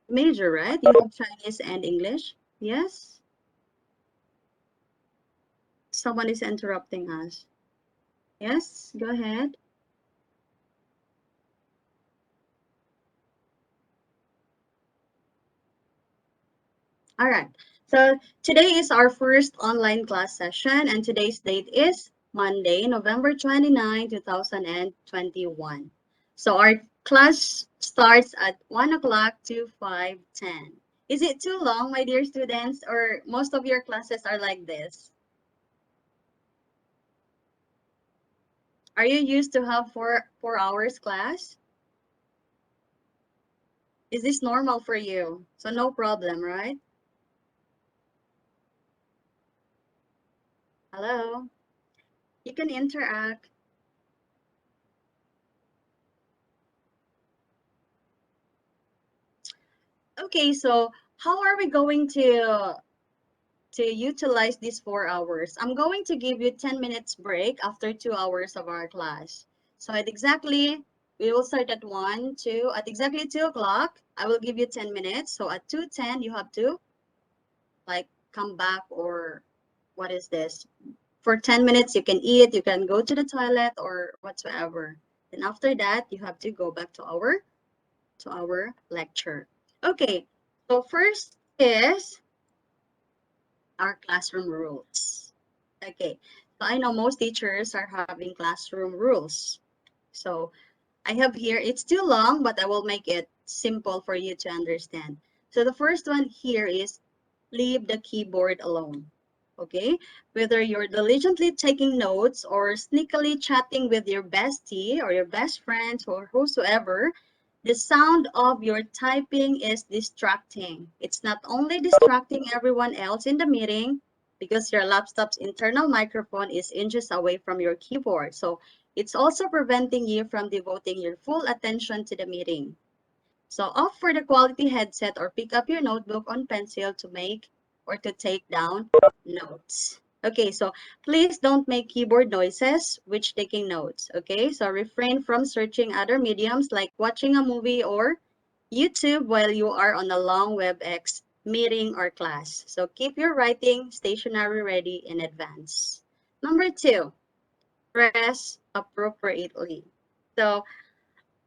major, right? You have Chinese and English. Yes? Someone is interrupting us. Yes, go ahead. All right. So today is our first online class session, and today's date is Monday, November 29, 2021. So our class starts at 1 o'clock to 5:10. Is it too long, my dear students, or most of your classes are like this? Are you used to have four hours class? Is this normal for you? So no problem, right? Hello? You can interact. Okay, so how are we going to utilize these 4 hours? I'm going to give you 10 minutes break after 2 hours of our class. So at exactly, we will start at 1, 2, at exactly 2 o'clock, I will give you 10 minutes. So at 2:10, you have to like come back, or what is this? For 10 minutes, you can eat, you can go to the toilet or whatsoever. And after that, you have to go back to our lecture. Okay, so first is our classroom rules. Okay, so I know most teachers are having classroom rules. So I have here, it's too long, but I will make it simple for you to understand. So the first one here is leave the keyboard alone. Okay, whether you're diligently taking notes or sneakily chatting with your bestie or your best friends or whosoever, the sound of your typing is distracting. It's not only distracting everyone else in the meeting because your laptop's internal microphone is inches away from your keyboard. So it's also preventing you from devoting your full attention to the meeting. So opt for the quality headset or pick up your notebook on pencil to make or to take down notes. Okay, so please don't make keyboard noises which taking notes. Okay, so refrain from searching other mediums like watching a movie or YouTube while you are on a long WebEx meeting or class. So keep your writing stationery ready in advance. Number 2, dress appropriately. So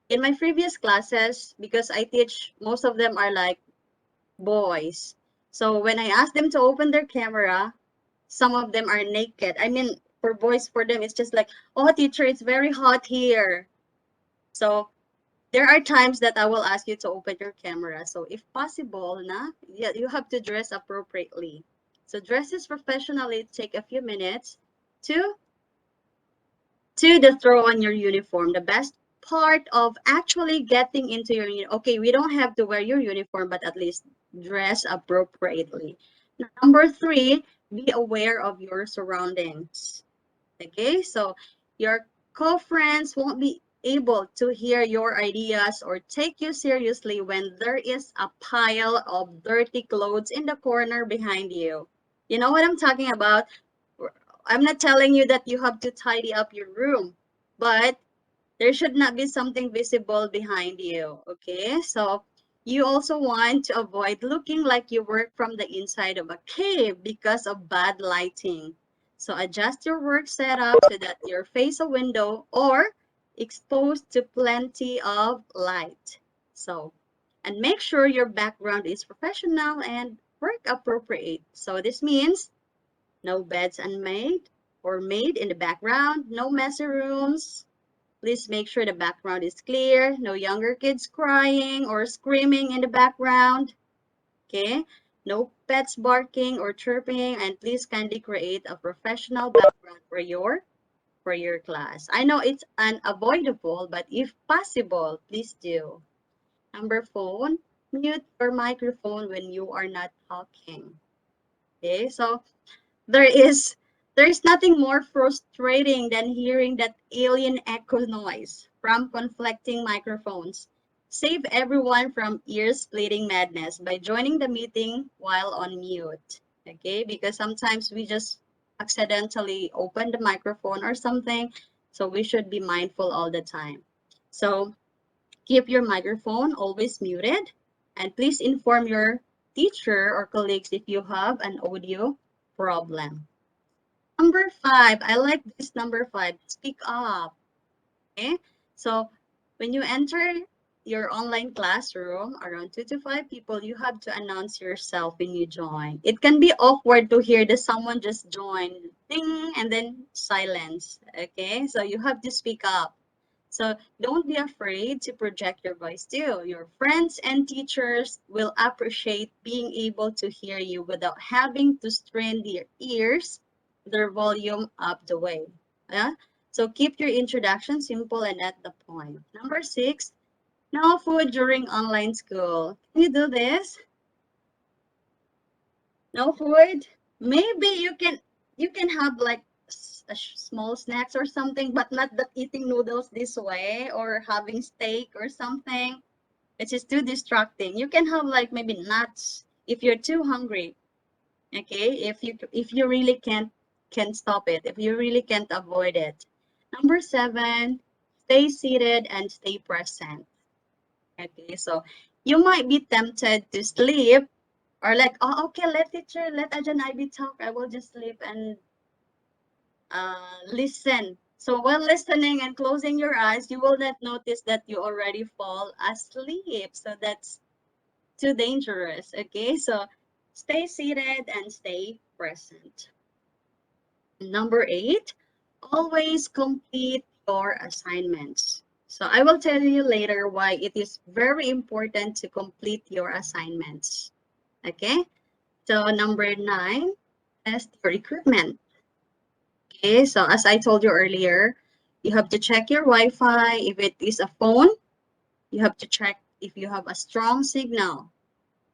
in my previous classes, because I teach, most of them are like boys. So when I ask them to open their camera, some of them are naked. I mean, for boys, for them, it's just like, oh, teacher, it's very hot here. So there are times that I will ask you to open your camera. So if possible, yeah, you have to dress appropriately. So dresses professionally take a few minutes to the throw on your uniform. The best part of actually getting into your, okay, we don't have to wear your uniform, but at least dress appropriately. Number 3, be aware of your surroundings. Okay, so your co-friends won't be able to hear your ideas or take you seriously when there is a pile of dirty clothes in the corner behind you. You know what I'm talking about? I'm not telling you that you have to tidy up your room, but there should not be something visible behind you. Okay, so you also want to avoid looking like you work from the inside of a cave because of bad lighting. So adjust your work setup so that you're face a window or exposed to plenty of light. So, and make sure your background is professional and work appropriate. So this means no beds unmade or made in the background, no messy rooms. Please make sure the background is clear, no younger kids crying or screaming in the background. Okay, no pets barking or chirping, and please kindly create a professional background for your class. I know it's unavoidable, but if possible, please do. Number 4, mute your microphone when you are not talking. Okay, so there is nothing more frustrating than hearing that alien echo noise from conflicting microphones. Save everyone from ear-splitting madness by joining the meeting while on mute. Okay, because sometimes we just accidentally open the microphone or something, so we should be mindful all the time. So keep your microphone always muted And please inform your teacher or colleagues if you have an audio problem. Number 5, I like this number 5, speak up. Okay, so when you enter your online classroom, around 2 to 5 people, you have to announce yourself when you join. It can be awkward to hear that someone just joined, ding, and then silence. Okay, so you have to speak up. So don't be afraid to project your voice too. Your friends and teachers will appreciate being able to hear you without having to strain their ears, their volume up the way. Yeah? So keep your introduction simple and at the point. Number 6, no food during online school. Can you do this? No food? Maybe you can have like small snacks or something, but not that eating noodles this way or having steak or something. It's just too distracting. You can have like maybe nuts if you're too hungry. Okay, if you really can't stop it, if you really can't avoid it. Number 7, stay seated and stay present. Okay, so you might be tempted to sleep or like, oh, okay, let Ajan Ivy talk. I will just sleep and listen. So while listening and closing your eyes, you will not notice that you already fall asleep. So that's too dangerous. Okay, so stay seated and stay present. Number 8, always complete your assignments. So I will tell you later why it is very important to complete your assignments. Okay, so number 9, test your equipment. Okay, so as I told you earlier, you have to check your Wi-Fi. If it is a phone, you have to check if you have a strong signal.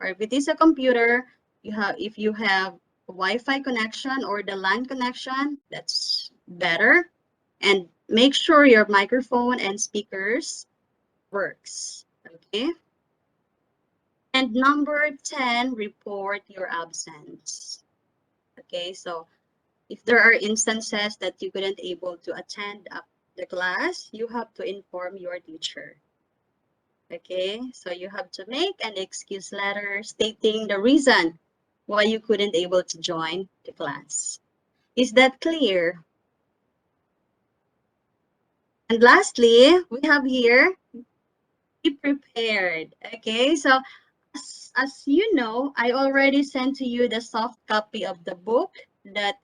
Or if it is a computer, if you have a Wi-Fi connection or the LAN connection, that's better. And make sure your microphone and speakers works. Okay. And number 10, report your absence. Okay, so if there are instances that you couldn't able to attend the class, you have to inform your teacher. Okay, so you have to make an excuse letter stating the reason why you couldn't able to join the class. Is that clear? And lastly, we have here, be prepared. Okay, so as you know, I already sent to you the soft copy of the book that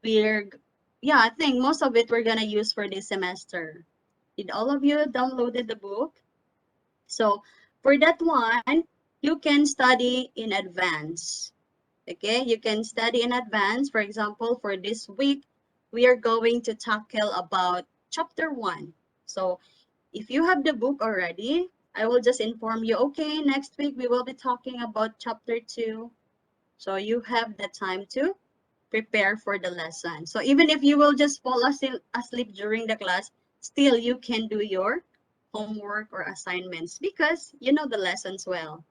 I think most of it we're gonna use for this semester. Did all of you downloaded the book? So for that one, you can study in advance. Okay, you can study in advance. For example, for this week, we are going to tackle about chapter 1. So if you have the book already, I will just inform you, okay, next week we will be talking about chapter 2. So you have the time to prepare for the lesson. So even if you will just fall asleep during the class, still you can do your homework or assignments because you know the lessons well.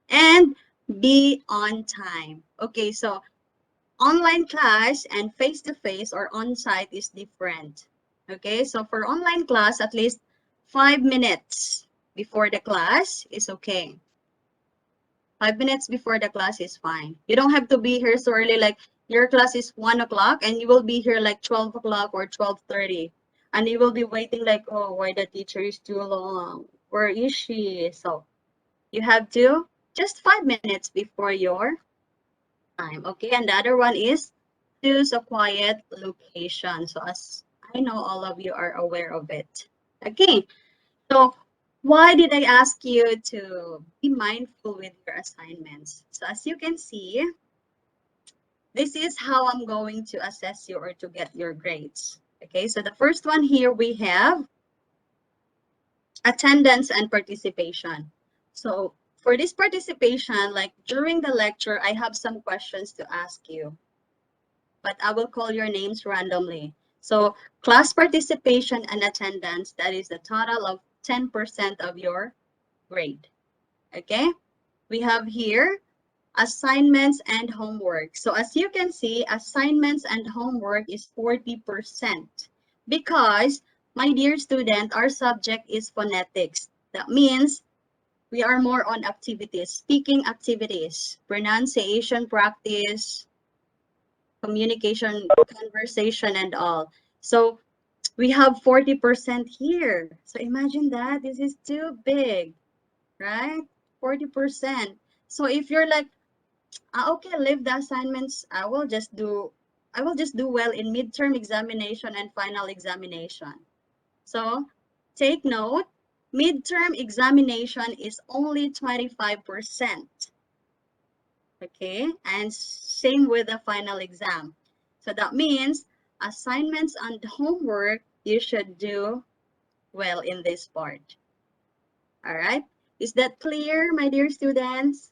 And be on time. Okay, so online class and face-to-face or on-site is different. Okay, so for online class, at least 5 minutes before the class is okay. 5 minutes before the class is fine. You don't have to be here so early, like your class is 1 o'clock and you will be here like 12 o'clock or 12:30. And you will be waiting like, oh, why the teacher is too long? Where is she? So you have to just 5 minutes before your time. Okay, and the other one is choose a quiet location. So as I know all of you are aware of it. Okay, so why did I ask you to be mindful with your assignments? So as you can see, this is how I'm going to assess you or to get your grades. Okay, so the first one here we have attendance and participation. So for this participation, like during the lecture, I have some questions to ask you, but I will call your names randomly. So class participation and attendance, that is the total of 10% of your grade. Okay, we have here assignments and homework. So as you can see, assignments and homework is 40% because, my dear student, our subject is phonetics. That means we are more on activities, speaking activities, pronunciation practice, communication, conversation, and all. So we have 40% here. So imagine that. This is too big, right? 40%. So if you're like, okay, leave the assignments, I will just do well in midterm examination and final examination. So take note, midterm examination is only 25%. Okay, and same with the final exam. So that means assignments and homework, you should do well in this part. All right, is that clear, my dear students?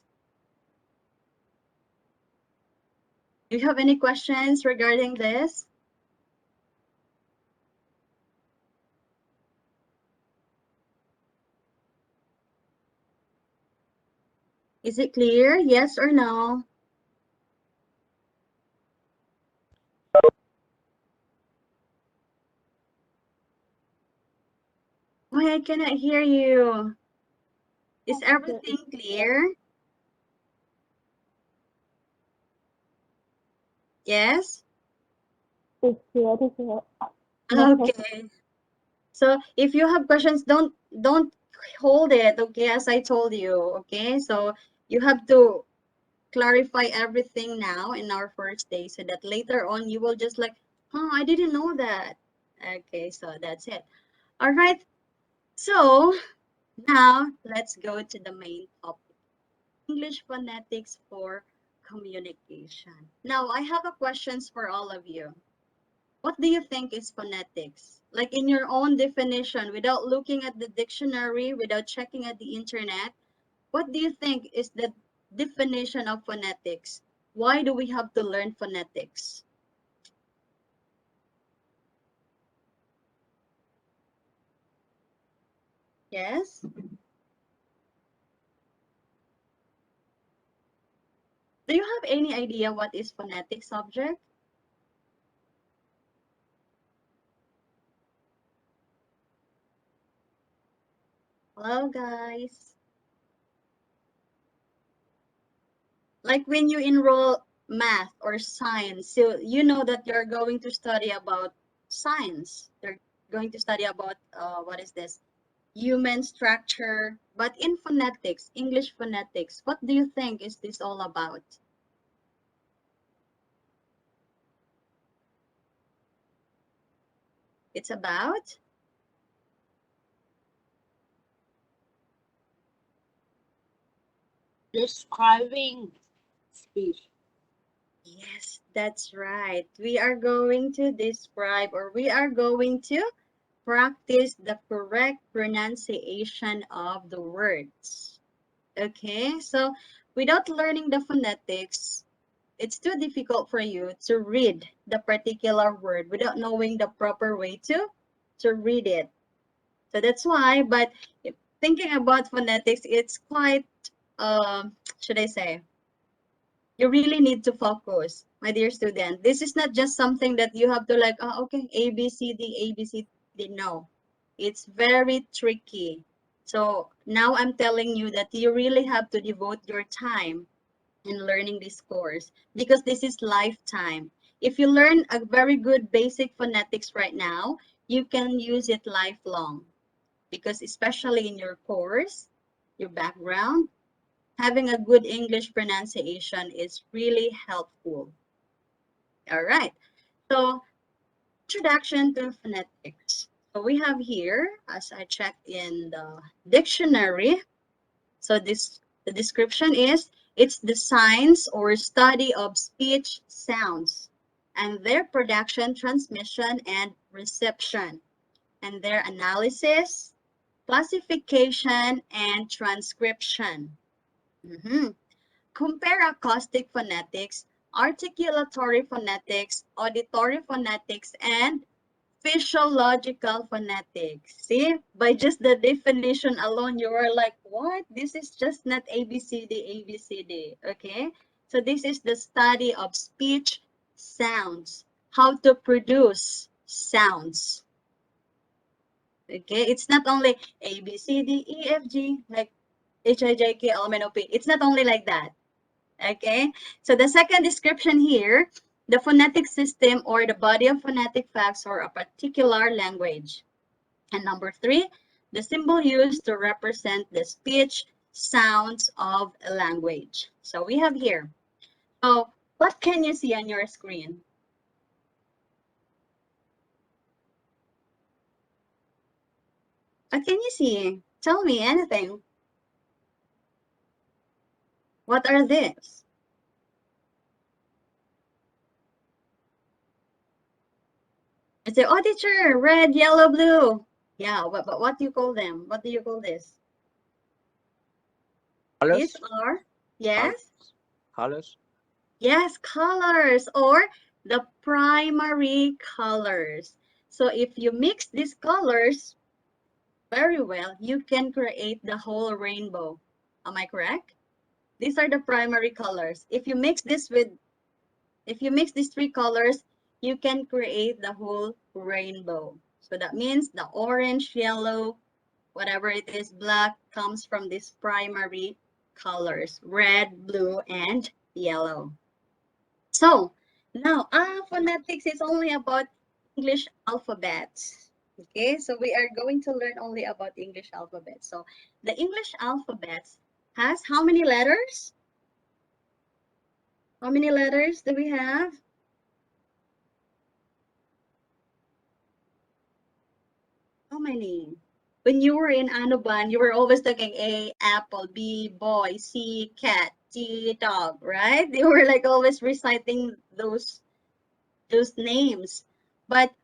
Do you have any questions regarding this? Is it clear? Yes or no? Why I cannot hear you? Is everything clear? Yes? It's clear, teacher. Okay. So if you have questions, don't hold it, okay, as I told you, okay? So you have to clarify everything now in our first day so that later on you will just like, oh, I didn't know that. Okay, so that's it. All right. So now let's go to the main topic, English phonetics for communication. Now I have a questions for all of you. What do you think is phonetics? Like in your own definition, without looking at the dictionary, without checking at the internet, what do you think is the definition of phonetics? Why do we have to learn phonetics? Yes? Do you have any idea what is phonetic subject? Hello, guys. Like when you enroll math or science, so you know that you're going to study about science. You're going to study about, what is this? Human structure. But in phonetics, English phonetics, what do you think is this all about? It's about? Describing speech. Yes, that's right. We are going to describe, or we are going to practice the correct pronunciation of the words. Okay, so without learning the phonetics, it's too difficult for you to read the particular word without knowing the proper way to read it. So that's why, but thinking about phonetics, it's quite, should I say, you really need to focus, my dear student. This is not just something that you have to like, oh, okay, A, B, C, D, A, B, C, D. No, it's very tricky. So now I'm telling you that you really have to devote your time in learning this course because this is lifetime. If you learn a very good basic phonetics right now, you can use it lifelong because especially in your course, your background, having a good English pronunciation is really helpful. All right. So, introduction to phonetics. So we have here, as I checked in the dictionary. So the description is it's the science or study of speech sounds and their production, transmission, and reception, and their analysis, classification, and transcription. Compare acoustic phonetics, articulatory phonetics, auditory phonetics, and physiological phonetics. See, by just the definition alone, you are like, what? This is just not ABCD, ABCD. Okay, so this is the study of speech sounds, how to produce sounds. Okay, it's not only A, B, C, D, E, F, G, like H-I-J-K-L-M-N-O-P. It's not only like that. Okay, so the second description here, the phonetic system or the body of phonetic facts for a particular language. And number 3, the symbol used to represent the speech sounds of a language. So we have here. So what can you see on your screen? What can you see? Tell me anything. What are these? I say, oh, teacher, red, yellow, blue. Yeah, but what do you call them? What do you call this? Colors. These are, yes? Colors. Yes, colors or the primary colors. So if you mix these colors very well, you can create the whole rainbow. Am I correct? These are the primary colors. If you mix these 3 colors, you can create the whole rainbow. So that means the orange, yellow, whatever it is, black comes from these primary colors, red, blue, and yellow. So now phonetics is only about English alphabets. Okay, so we are going to learn only about English alphabets. So the English alphabets has how many letters? How many letters do we have? How many? When you were in Anuban, you were always talking A, apple, B, boy, C, cat, D, dog, right? You were like always reciting those names. But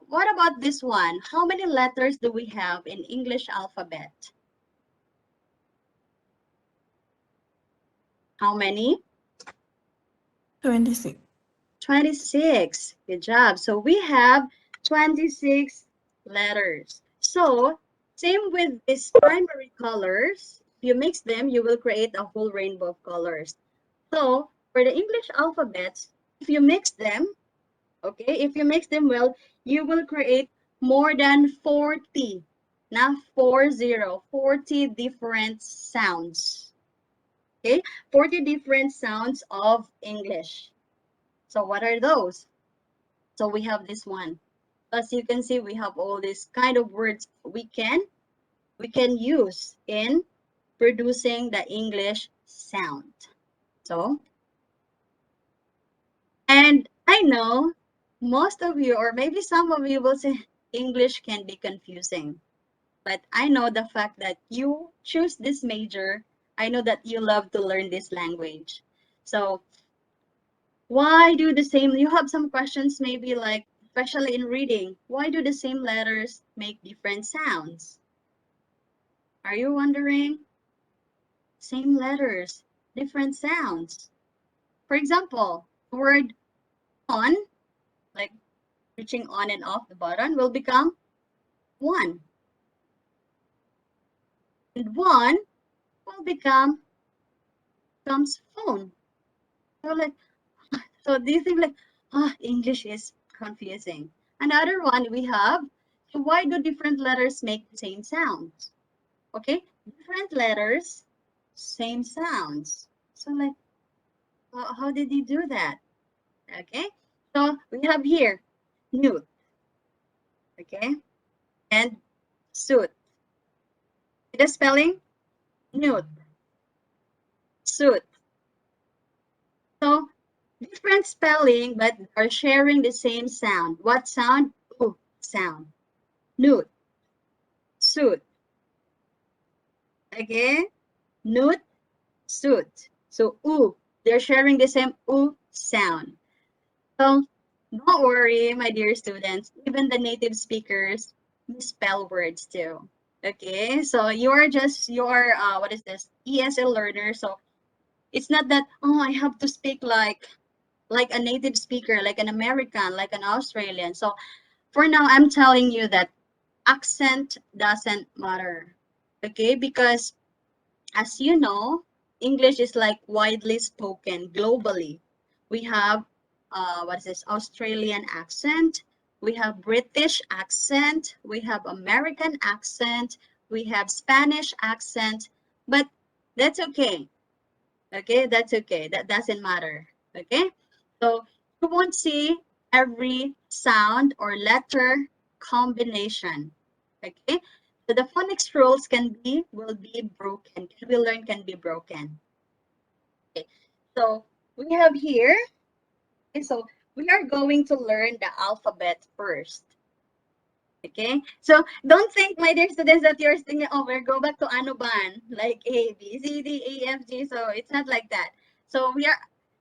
what about this one? How many letters do we have in English alphabet? How many? 26. 26. Good job. So we have 26 letters. So same with these primary colors. If you mix them, you will create a whole rainbow of colors. So for the English alphabets, if you mix them, okay, if you mix them well, you will create more than 40, not 40 different sounds. Okay, 40 different sounds of English. So what are those? So we have this one. As you can see, we have all these kind of words we can use in producing the English sound. So, and I know most of you, or maybe some of you will say English can be confusing. But I know the fact that you choose this major, I know that you love to learn this language. So why do the same, you have some questions maybe like, especially in reading, why do the same letters make different sounds? Are you wondering? Same letters, different sounds. For example, the word on, like reaching on and off the button, will become one. And one will becomes phone. So like, so do you think like, English is confusing? Another one we have, so why do different letters make the same sounds? Okay, different letters, same sounds. So like, how did you do that? Okay, so we have here, newt, okay, and suit. The spelling, newt, suit. So different spelling, but are sharing the same sound. What sound? Ooh, sound. Newt, suit. Okay, newt, suit. So ooh, they're sharing the same ooh sound. So don't worry, my dear students, even the native speakers misspell words too. Okay, so you're what is this, ESL learner. So it's not that, oh, I have to speak like a native speaker, like an American, like an Australian. So for now, I'm telling you that accent doesn't matter. Okay, because as you know, English is like widely spoken globally. We have what is this, Australian accent, we have British accent, we have American accent, we have Spanish accent, but that's okay. Okay, that's okay. That doesn't matter. Okay, so you won't see every sound or letter combination. Okay, so the phonics rules will be broken. Can we learn can be broken? Okay, so we have here. Okay, so we are going to learn the alphabet first. Okay, so don't think, my dear students, that you're thinking, oh, we'll go back to Anuban, like A, B, C, D, E, F, G. So it's not like that. So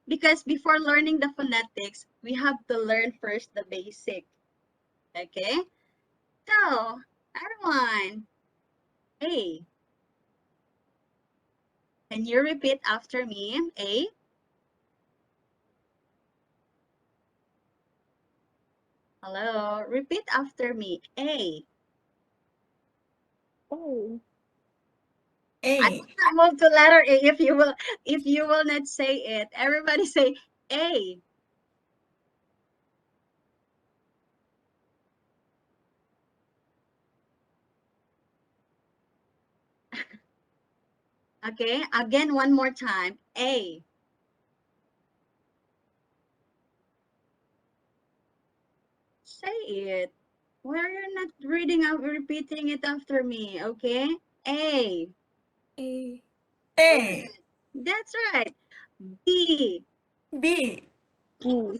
because before learning the phonetics, we have to learn first the basic. Okay, so everyone, A. Can you repeat after me? A. Hello, repeat after me. A. Oh. I will not move to letter A if you will not say it. Everybody say A. Okay, again one more time. A. Say it. Why are you not reading out, repeating it after me? Okay, A. A. That's right. B. B. E.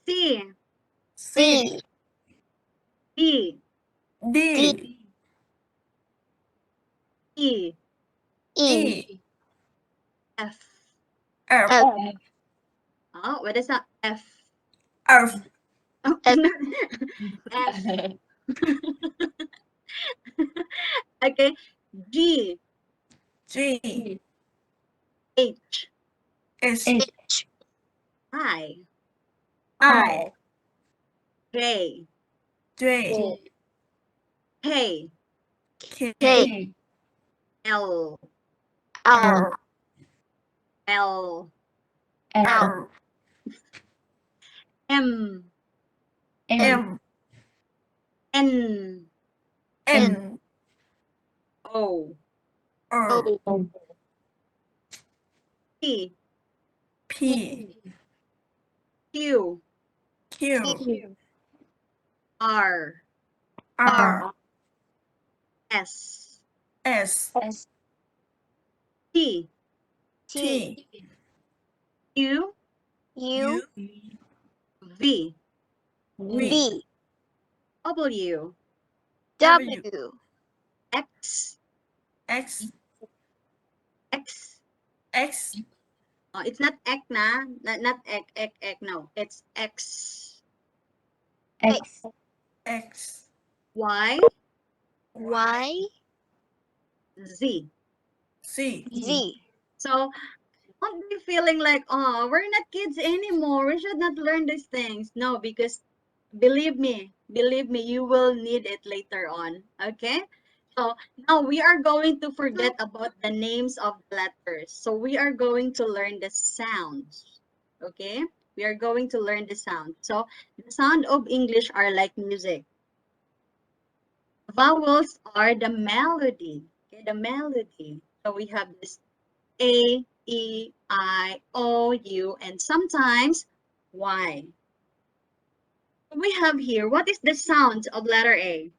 C. C. D. D. E. E. F. F. F. Oh, what is that? F. F. Oh, F. F. Okay. G. G. H. H. H. I. I. J. J. K. K. L. L. L. L. M. M. N. N. O. O. O. P. P. Q. Q. Q. R. R. S. S. S. T. T. U. U. V. V. W. W. X. X. X. X. Oh, it's not X, na. Not X, X, X. No, it's X. X. X. Y. Y. Z. Z. Z. So don't be feeling like, oh, we're not kids anymore. We should not learn these things. No, because believe me, you will need it later on. Okay? So now we are going to forget about the names of the letters. So we are going to learn the sounds. Okay? We are going to learn the sound. So the sound of English are like music. Vowels are the melody. Okay, the melody. So we have this A, E, I, O, U, and sometimes Y. We have here, what is the sound of letter A?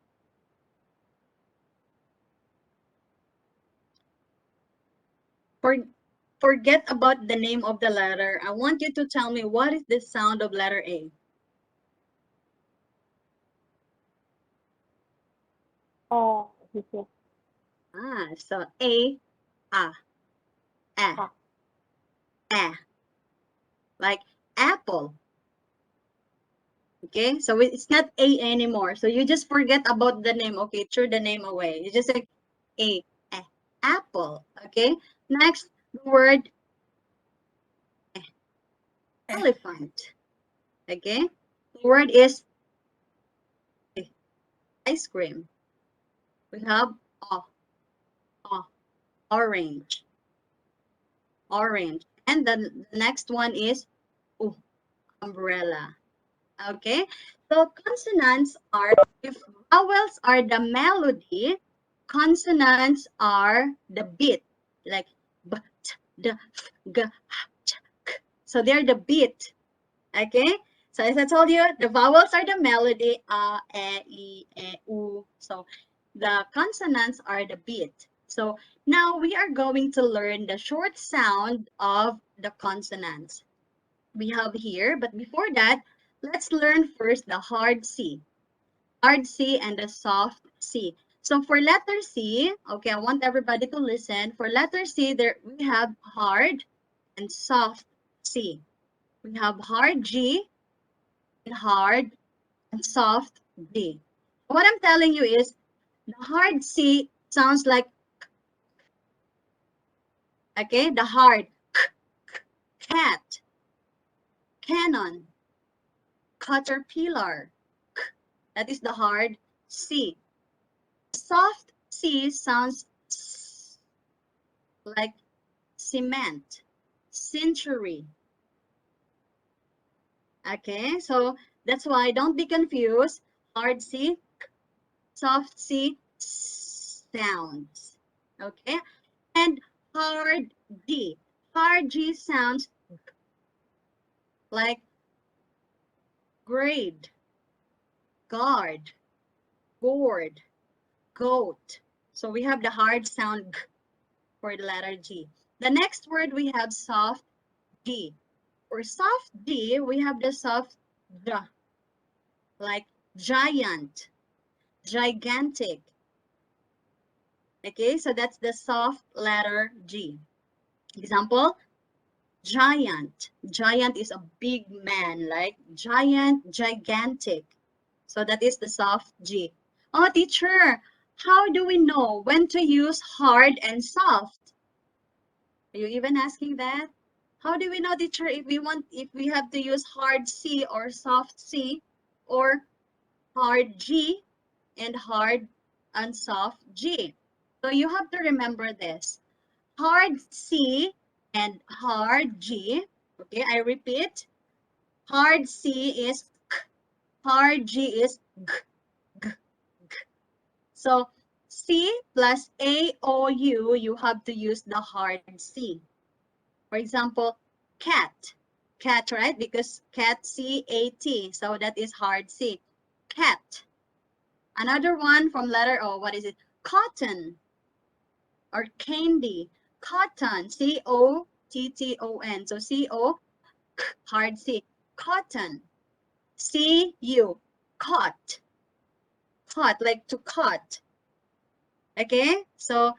Forget about the name of the letter. I want you to tell me what is the sound of letter A? So A, like apple. Okay, so it's not A anymore. So you just forget about the name. Okay, throw the name away. You just say A, apple. Okay, next word elephant. Okay, the word is ice cream. We have orange, and the next one is umbrella. Okay, so consonants are, if vowels are the melody, consonants are the beat, like b, t, d, f, g, h, ch, k. So they're the beat. Okay. So as I told you, the vowels are the melody, a, e, u. So the consonants are the beat. So now we are going to learn the short sound of the consonants we have here. But before that, let's learn first the hard C. Hard C and the soft C. So for letter C, okay, I want everybody to listen. For letter C, there we have hard and soft C. We have hard G and hard and soft D. What I'm telling you is the hard C sounds like, okay, the hard cat, cannon, caterpillar. That is the hard C. Soft C sounds like cement, century. Okay, so that's why don't be confused. Hard C, soft C sounds. Okay, and hard D. Hard G sounds like grade, guard, gourd, goat. So we have the hard sound G for the letter G. The next word we have soft D. For soft D, we have the soft J, like giant, gigantic. Okay, so that's the soft letter G. Example, giant. Giant is a big man, like giant, gigantic. So that is the soft G. Oh, teacher, how do we know when to use hard and soft? Are you even asking that? How do we know, teacher, if we have to use hard C or soft C or hard G and hard and soft G? So you have to remember this. Hard C and hard G. Okay, I repeat. Hard C is K, hard G is G, G, G. So C plus AOU, you have to use the hard C. For example, cat. Cat, right? Because cat, C-A-T. So that is hard C. Cat. Another one from letter O, what is it? Cotton or candy. Cotton, C-O-T-T-O-N. So C-O, hard C. Cotton. C-U, caught. Caught, like to cut. Okay? So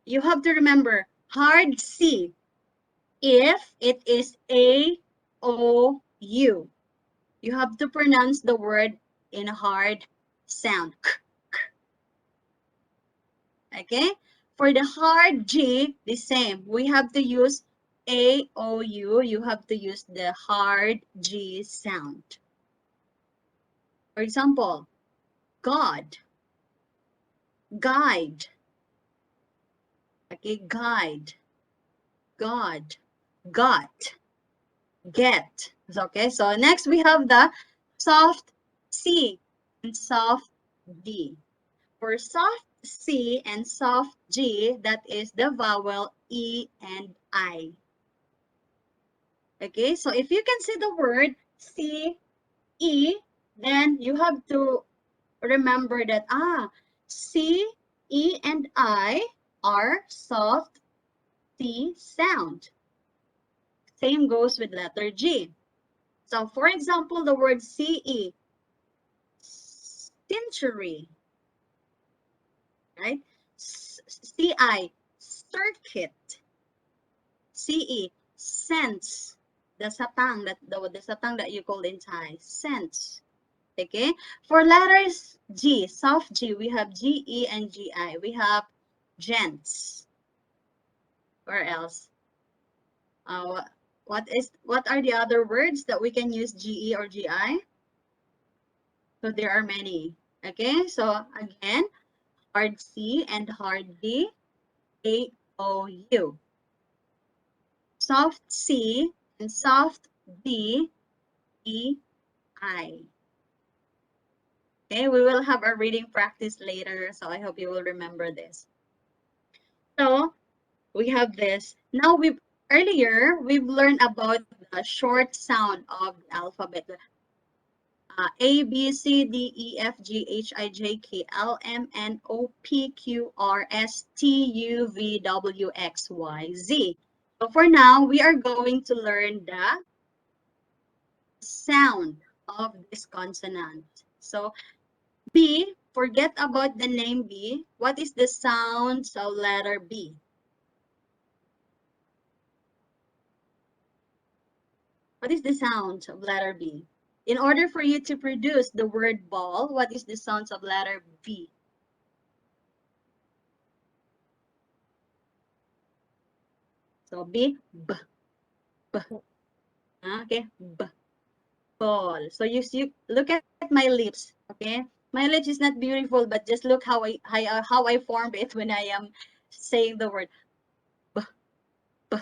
you have to remember, hard C if it is A-O-U. You have to pronounce the word in a hard sound. Okay? For the hard G, the same. We have to use A-O-U. You have to use the hard G sound. For example, God, guide. Okay, guide, God, got, get. Okay, so next we have the soft C and soft D. For soft C and soft G, that is the vowel E and I. Okay, so if you can see the word C, E, then you have to remember that, C, E, and I are soft C sound. Same goes with letter G. So for example, the word CE, century, right? CI, circuit. CE, sense. The satang that you call in Thai, sense. Okay. For letters G, soft G, we have GE and GI. We have gents. Where else? What are the other words that we can use GE or GI? So there are many. Okay. So again, hard C and hard D, A-O-U. Soft C and soft D, E-I. Okay, we will have a reading practice later, so I hope you will remember this. So we have this. Now earlier we've learned about the short sound of the alphabet. A, B, C, D, E, F, G, H, I, J, K, L, M, N, O, P, Q, R, S, T, U, V, W, X, Y, Z. So for now, we are going to learn the sound of this consonant. So B, forget about the name B. What is the sound of letter B? What is the sound of letter B? In order for you to produce the word ball, what is the sound of letter B? So B, B, B. Okay, B, ball. So you look at my lips, okay? My lips is not beautiful, but just look how I formed it when I am saying the word B, B.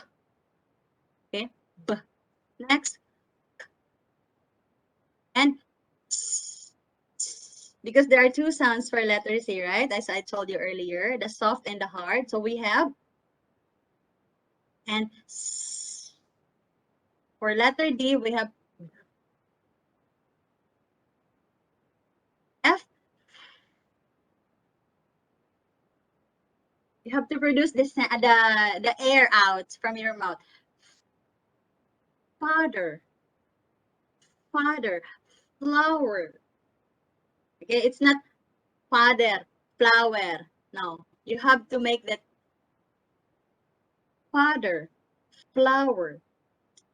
Okay, B. Next, and because there are two sounds for letter C, right? As I told you earlier, the soft and the hard. So we have and for letter D, we have F. You have to produce the air out from your mouth. Father, father, flower. Okay, it's not father, flower. No, you have to make that father, flower.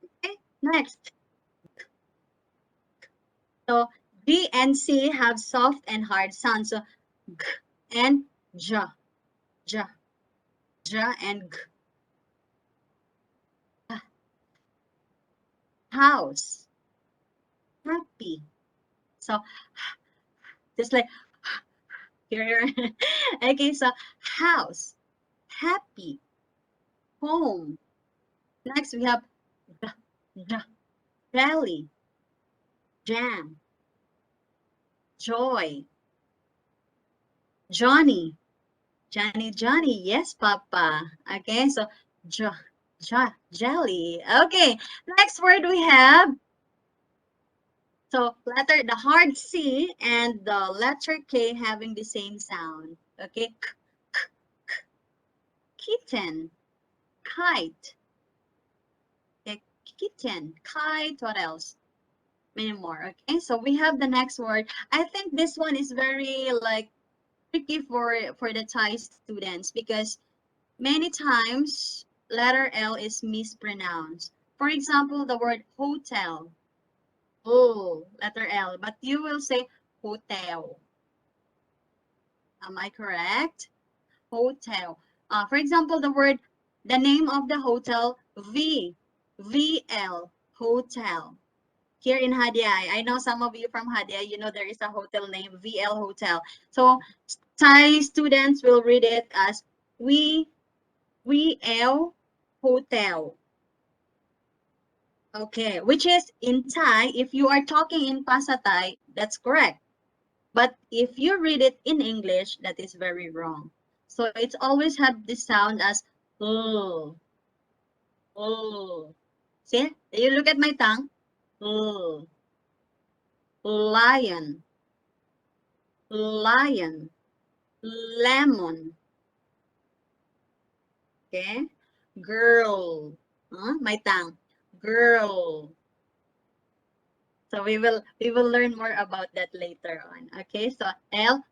Okay, next. So G and C have soft and hard sounds. So G and ja, ja, ja and G. House, happy. So just like here. Okay, so house, happy, home. Next we have belly, jam, joy, Johnny, Johnny. Yes, Papa. Okay, so jelly. Okay, next word we have. So the hard C and the letter K having the same sound. Okay, kitten, kite. Okay, kitten, kite. What else? Many more. Okay, so we have the next word. I think this one is very like tricky for the Thai students because many times letter L is mispronounced. For example, the word hotel. Oh, letter L, but you will say hotel. Am I correct? Hotel. For example, the name of the hotel, VL, hotel. Here in Hadia, I know some of you from Hadia, you know there is a hotel named VL Hotel. So Thai students will read it as VL Hotel. Okay, which is in Thai, if you are talking in Pasa Thai, that's correct. But if you read it in English, that is very wrong. So it's always have this sound as oh, oh. See, you look at my tongue. Oh, lion, lion, lemon. Okay, girl. My tongue. Girl. So we will learn more about that later on. Okay, so L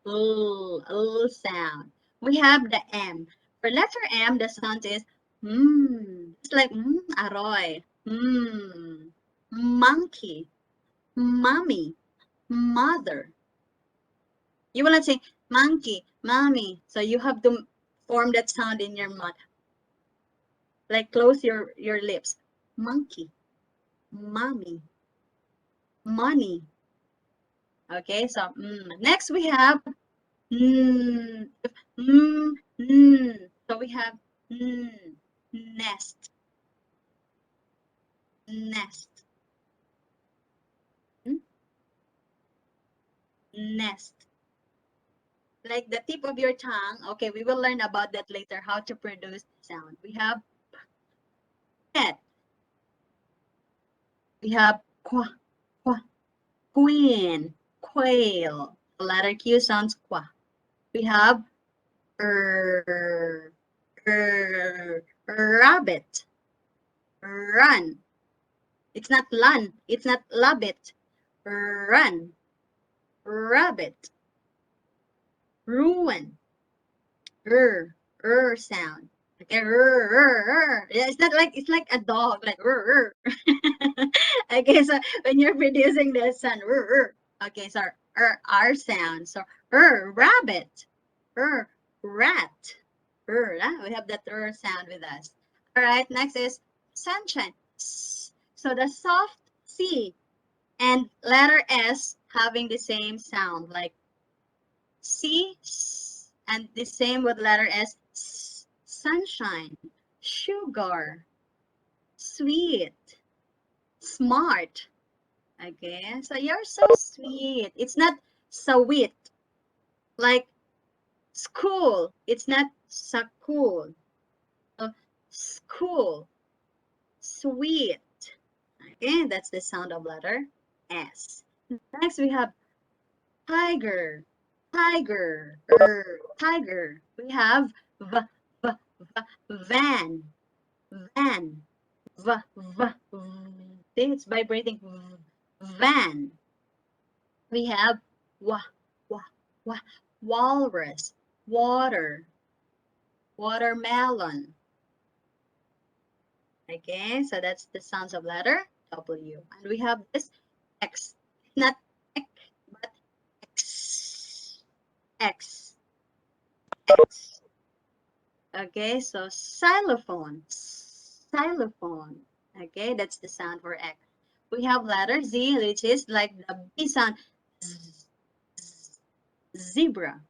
sound. We have the M. For letter M, the sound is It's like aroy. Monkey, mommy, mother. You wanna say monkey, mommy. So you have to form that sound in your mouth. Like close your lips. Monkey, mommy, money. Okay, so next we have so we have nest, nest, nest. Like the tip of your tongue. Okay, we will learn about that later, how to produce the sound. We have pet. We have qua, qua, queen, quail. The letter Q sounds qua. We have rabbit, run. It's not lun, it's not labbit. Run, rabbit, ruin, sound. Okay, yeah, it's like a dog, like Okay, so when you're producing the sound, okay, so R sound. So rabbit, rat, we have that sound with us. All right, next is sunshine. So the soft C and letter S having the same sound, like C, and the same with letter S, sunshine, sugar, sweet, smart. Okay, so you're so sweet. It's not sweet, like school. It's not cool. School, sweet. Okay, that's the sound of letter S. Next, we have tiger, tiger, tiger. We have van, van, it's vibrating, van. We have walrus, water, watermelon. Okay, so that's the sounds of letter W. And we have this X, not X, but X, X, X. Okay, so xylophone, xylophone. Okay, that's the sound for X. We have letter Z, which is like the B sound, zebra,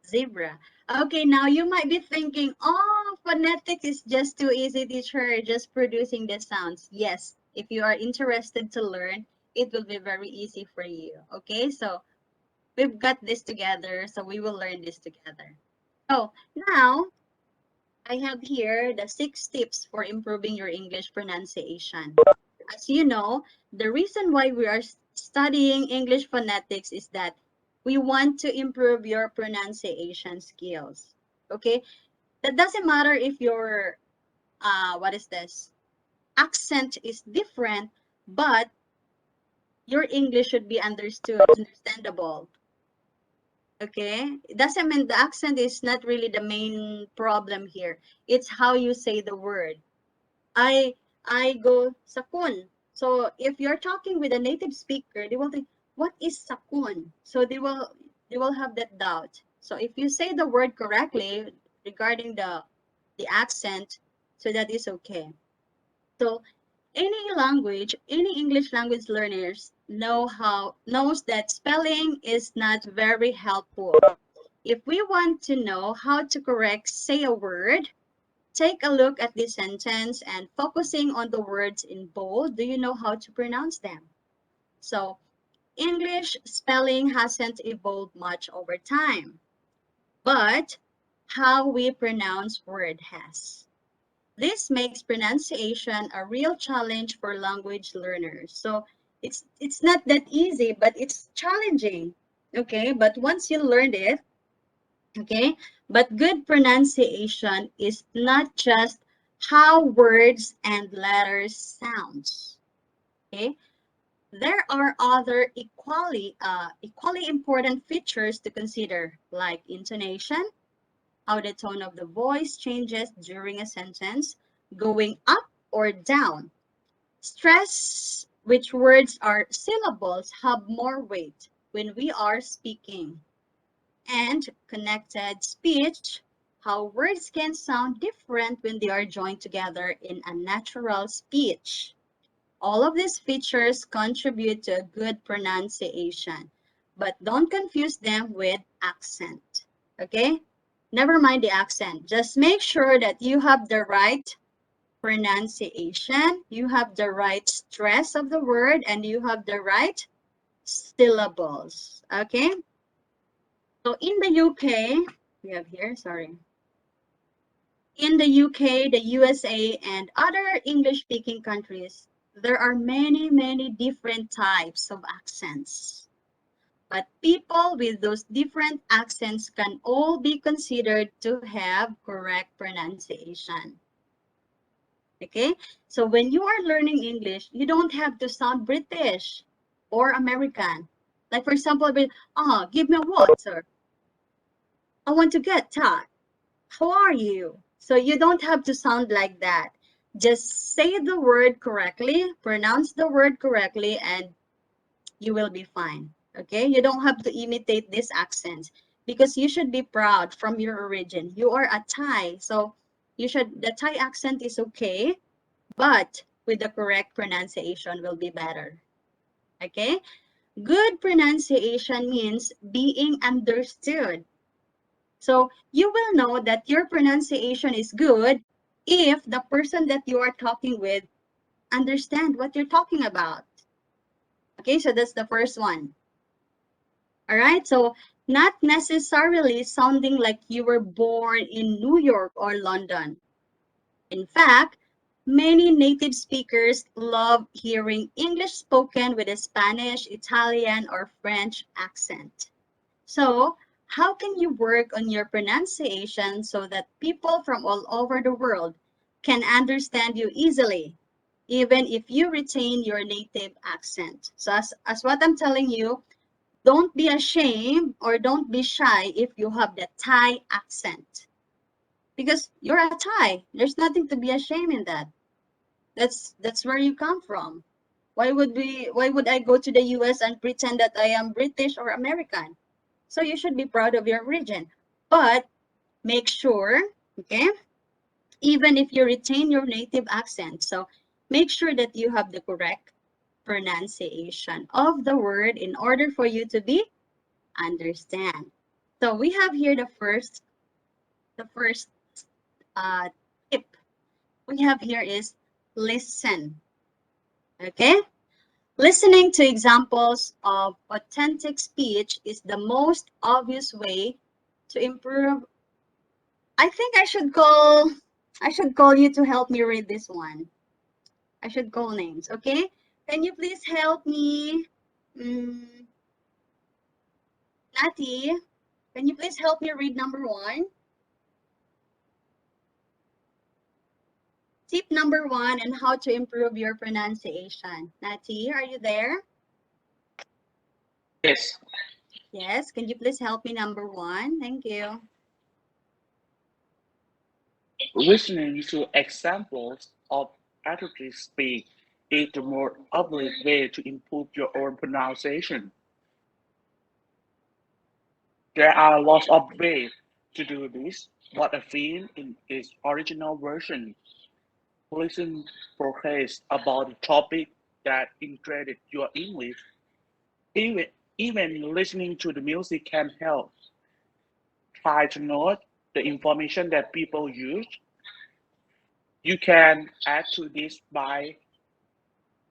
zebra. Okay, now you might be thinking, oh, phonetics is just too easy, teacher, just producing the sounds. Yes, if you are interested to learn, it will be very easy for you. Okay, so we've got this together, so we will learn this together. So now I have here the 6 tips for improving your English pronunciation. As you know, the reason why we are studying English phonetics is that we want to improve your pronunciation skills. Okay, that doesn't matter if your accent is different, but your English should be understandable. Okay, it doesn't mean the accent is not really the main problem here. It's how you say the word. I go sakun. So if you're talking with a native speaker, they will think, what is sakun? So they will have that doubt. So if you say the word correctly regarding the accent, so that is okay. So any language, any English language learners knows that spelling is not very helpful. If we want to know how to say a word, take a look at this sentence and focusing on the words in bold, do you know how to pronounce them? So English spelling hasn't evolved much over time, but how we pronounce word has. This makes pronunciation a real challenge for language learners. So it's not that easy, but it's challenging. Okay, but once you learned it, okay, but good pronunciation is not just how words and letters sounds. Okay, there are other equally important features to consider, like intonation, how the tone of the voice changes during a sentence, going up or down. Stress which words are syllables have more weight when we are speaking. And connected speech, how words can sound different when they are joined together in a natural speech. All of these features contribute to a good pronunciation, but don't confuse them with accent. Okay? Never mind the accent. Just make sure that you have the right pronunciation, you have the right stress of the word, and you have the right syllables. Okay. So in the UK, we have here, sorry. In the UK, the USA, and other English-speaking countries, there are many, many different types of accents. But people with those different accents can all be considered to have correct pronunciation. Okay, so when you are learning English, you don't have to sound British or American. Like for example, give me a water. I want to get that. How are you? So you don't have to sound like that. Just say the word correctly, pronounce the word correctly, and you will be fine. Okay, you don't have to imitate this accent because you should be proud from your origin. You are a Thai, so the Thai accent is okay, but with the correct pronunciation will be better. Okay, good pronunciation means being understood. So you will know that your pronunciation is good if the person that you are talking with understand what you're talking about. Okay, so that's the first one. All right, so not necessarily sounding like you were born in New York or London. In fact, many native speakers love hearing English spoken with a Spanish, Italian, or French accent. So, how can you work on your pronunciation so that people from all over the world can understand you easily, even if you retain your native accent? So, as what I'm telling you, don't be ashamed or don't be shy if you have the Thai accent. Because you're a Thai. There's nothing to be ashamed in that. That's where you come from. Why would I go to the US and pretend that I am British or American? So you should be proud of your origin. But make sure, okay, even if you retain your native accent, so make sure that you have the correct pronunciation of the word in order for you to be understand. So we have here the first tip we have here is listen. Okay, listening to examples of authentic speech is the most obvious way to improve. I think I should call you to help me read this one. I should call names. Okay, can you please help me? Nati, can you please help me read number 1? Tip number 1 and how to improve your pronunciation. Nati, are you there? Yes. Yes, can you please help me number 1? Thank you. Listening to examples of articulate speech is the more obvious way to improve your own pronunciation. There are lots of ways to do this, but I feel in its original version. Listen process about the topic that interested your English. Even listening to the music can help. Try to note the information that people use. You can add to this by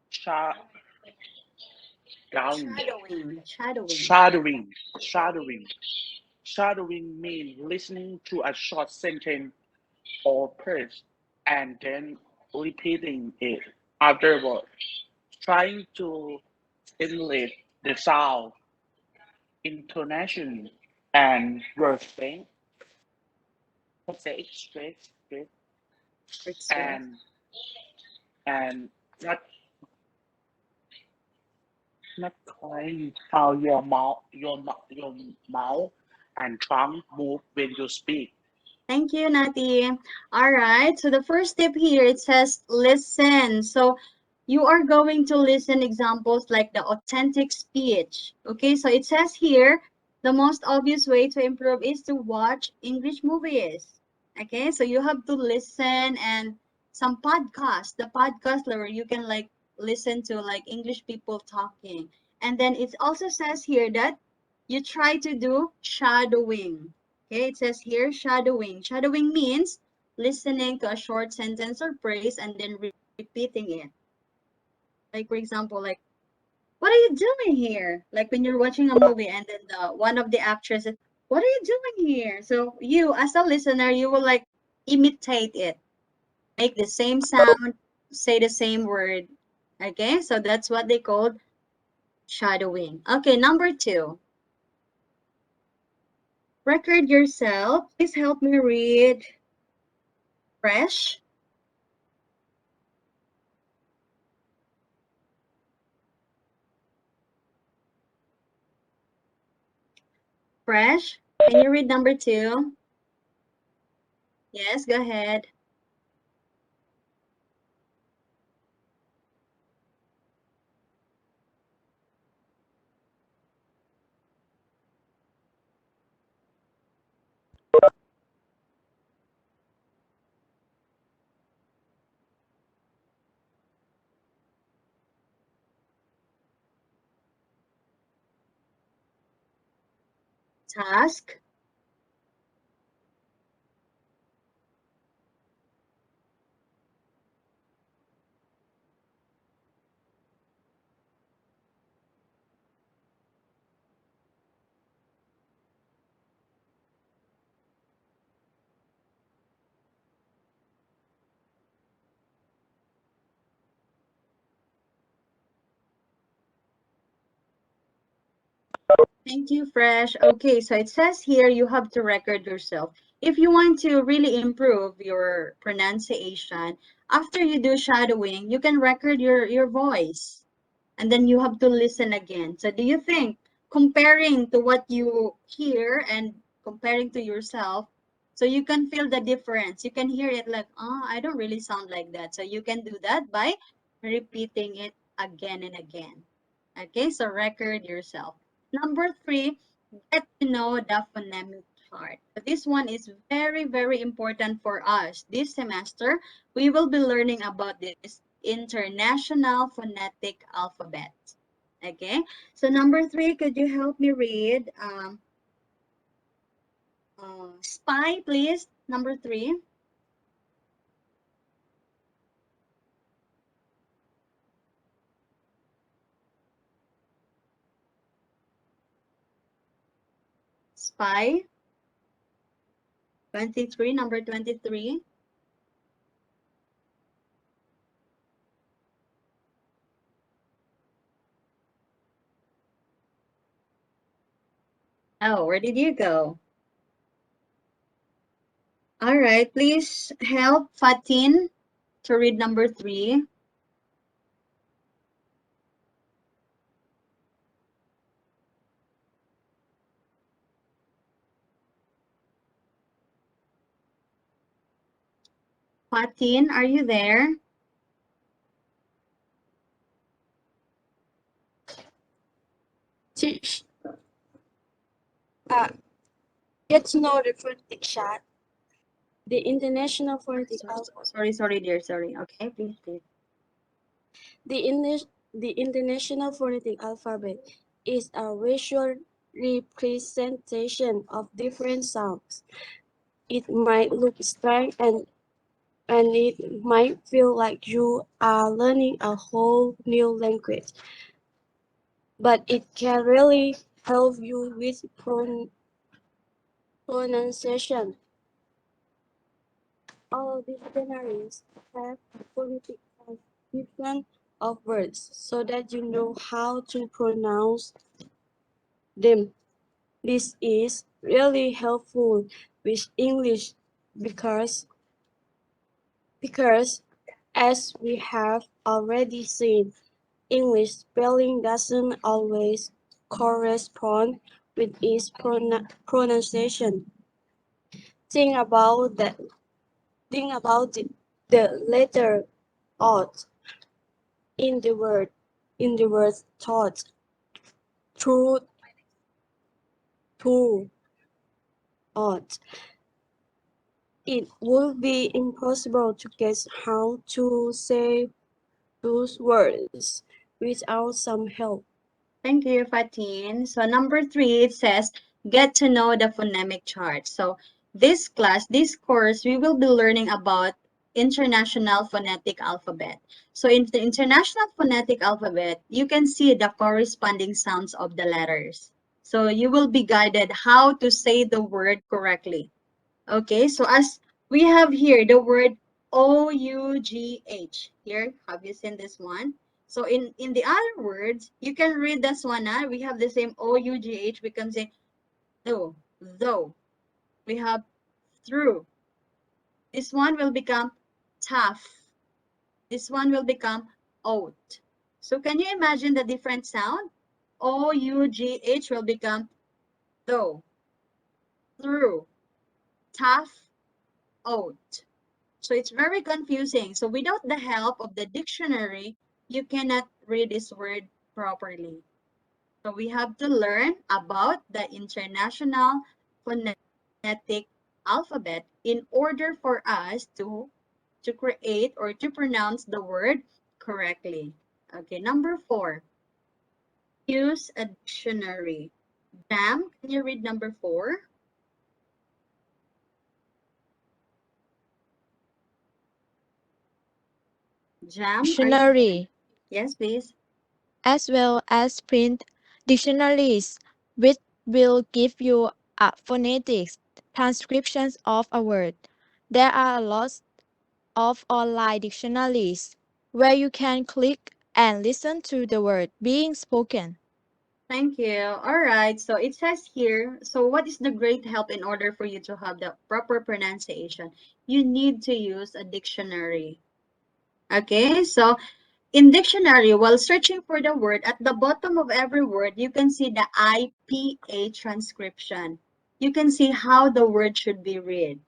shadowing. Shadowing means listening to a short sentence or phrase and then repeating it afterward, trying to emulate the sound, intonation, and word strength. Say it straight, and and not quite how your mouth and tongue move when you speak. Thank you, Nati. All right, so the first tip here, it says listen. So you are going to listen examples like the authentic speech. Okay, so it says here, the most obvious way to improve is to watch English movies. Okay, so you have to listen and some podcast, the podcast where you can like listen to like English people talking. And then it also says here that you try to do shadowing. Okay, it says here shadowing. Shadowing means listening to a short sentence or phrase and then repeating it. Like for example, like what are you doing here? Like when you're watching a movie and then one of the actresses, what are you doing here? So you, as a listener, you will like imitate it, make the same sound, say the same word. Okay, so that's what they called shadowing. Okay, number 2. Record yourself. Please help me read fresh. Fresh. Can you read number 2? Yes, go ahead. Task. Thank you, Fresh. Okay, so it says here you have to record yourself. If you want to really improve your pronunciation, after you do shadowing, you can record your voice. And then you have to listen again. So do you think comparing to what you hear and comparing to yourself, so you can feel the difference. You can hear it like, oh, I don't really sound like that. So you can do that by repeating it again and again. Okay, so record yourself. Number 3, get to know the phonemic chart. This one is very, very important for us. This semester, we will be learning about this international phonetic alphabet. Okay, so number 3, could you help me read spy, please? Number 3. Spy. 23, number 23. Oh, where did you go? All right, please help Fatin to read number 3. Fatin, are you there? Teach. Get to know the phonetic chart. The International Phonetic Alphabet. Sorry, dear. Sorry. Okay, please. The International Phonetic Alphabet is a visual representation of different sounds. It might look strange and it might feel like you are learning a whole new language. But it can really help you with pronunciation. All dictionaries have a phonetic transcription of words so that you know how to pronounce them. This is really helpful with English because as we have already seen, English spelling doesn't always correspond with its pronunciation. Think about that. Think about the letter "ought" in the word thought, truth, to, ought. It would be impossible to guess how to say those words without some help. Thank you, Fatin. So number 3, it says, get to know the phonemic chart. So this class, this course, we will be learning about International Phonetic Alphabet. So in the International Phonetic Alphabet, you can see the corresponding sounds of the letters. So you will be guided how to say the word correctly. Okay, so as we have here the word O-U-G-H. Here, have you seen this one? So in the other words, you can read this one. We have the same O-U-G-H. We can say though. We have through. This one will become tough. This one will become oat. So can you imagine the different sound? O-U-G-H will become though, through, tough, oat. So it's very confusing. So without the help of the dictionary, you cannot read this word properly. So we have to learn about the International Phonetic Alphabet in order for us to create or to pronounce the word correctly. Okay, number 4. Use a dictionary. Jam, can you read number 4? Jam, Dictionary, yes, please. as well as print dictionaries, which will give you a phonetics transcriptions of a word. There are lots of online dictionaries where you can click and listen to the word being spoken. Thank you. All right. So it says here, so what is the great help in order for you to have the proper pronunciation? You need to use a dictionary. Okay. So in dictionary, while searching for the word, at the bottom of every word, you can see the IPA transcription. You can see how the word should be read,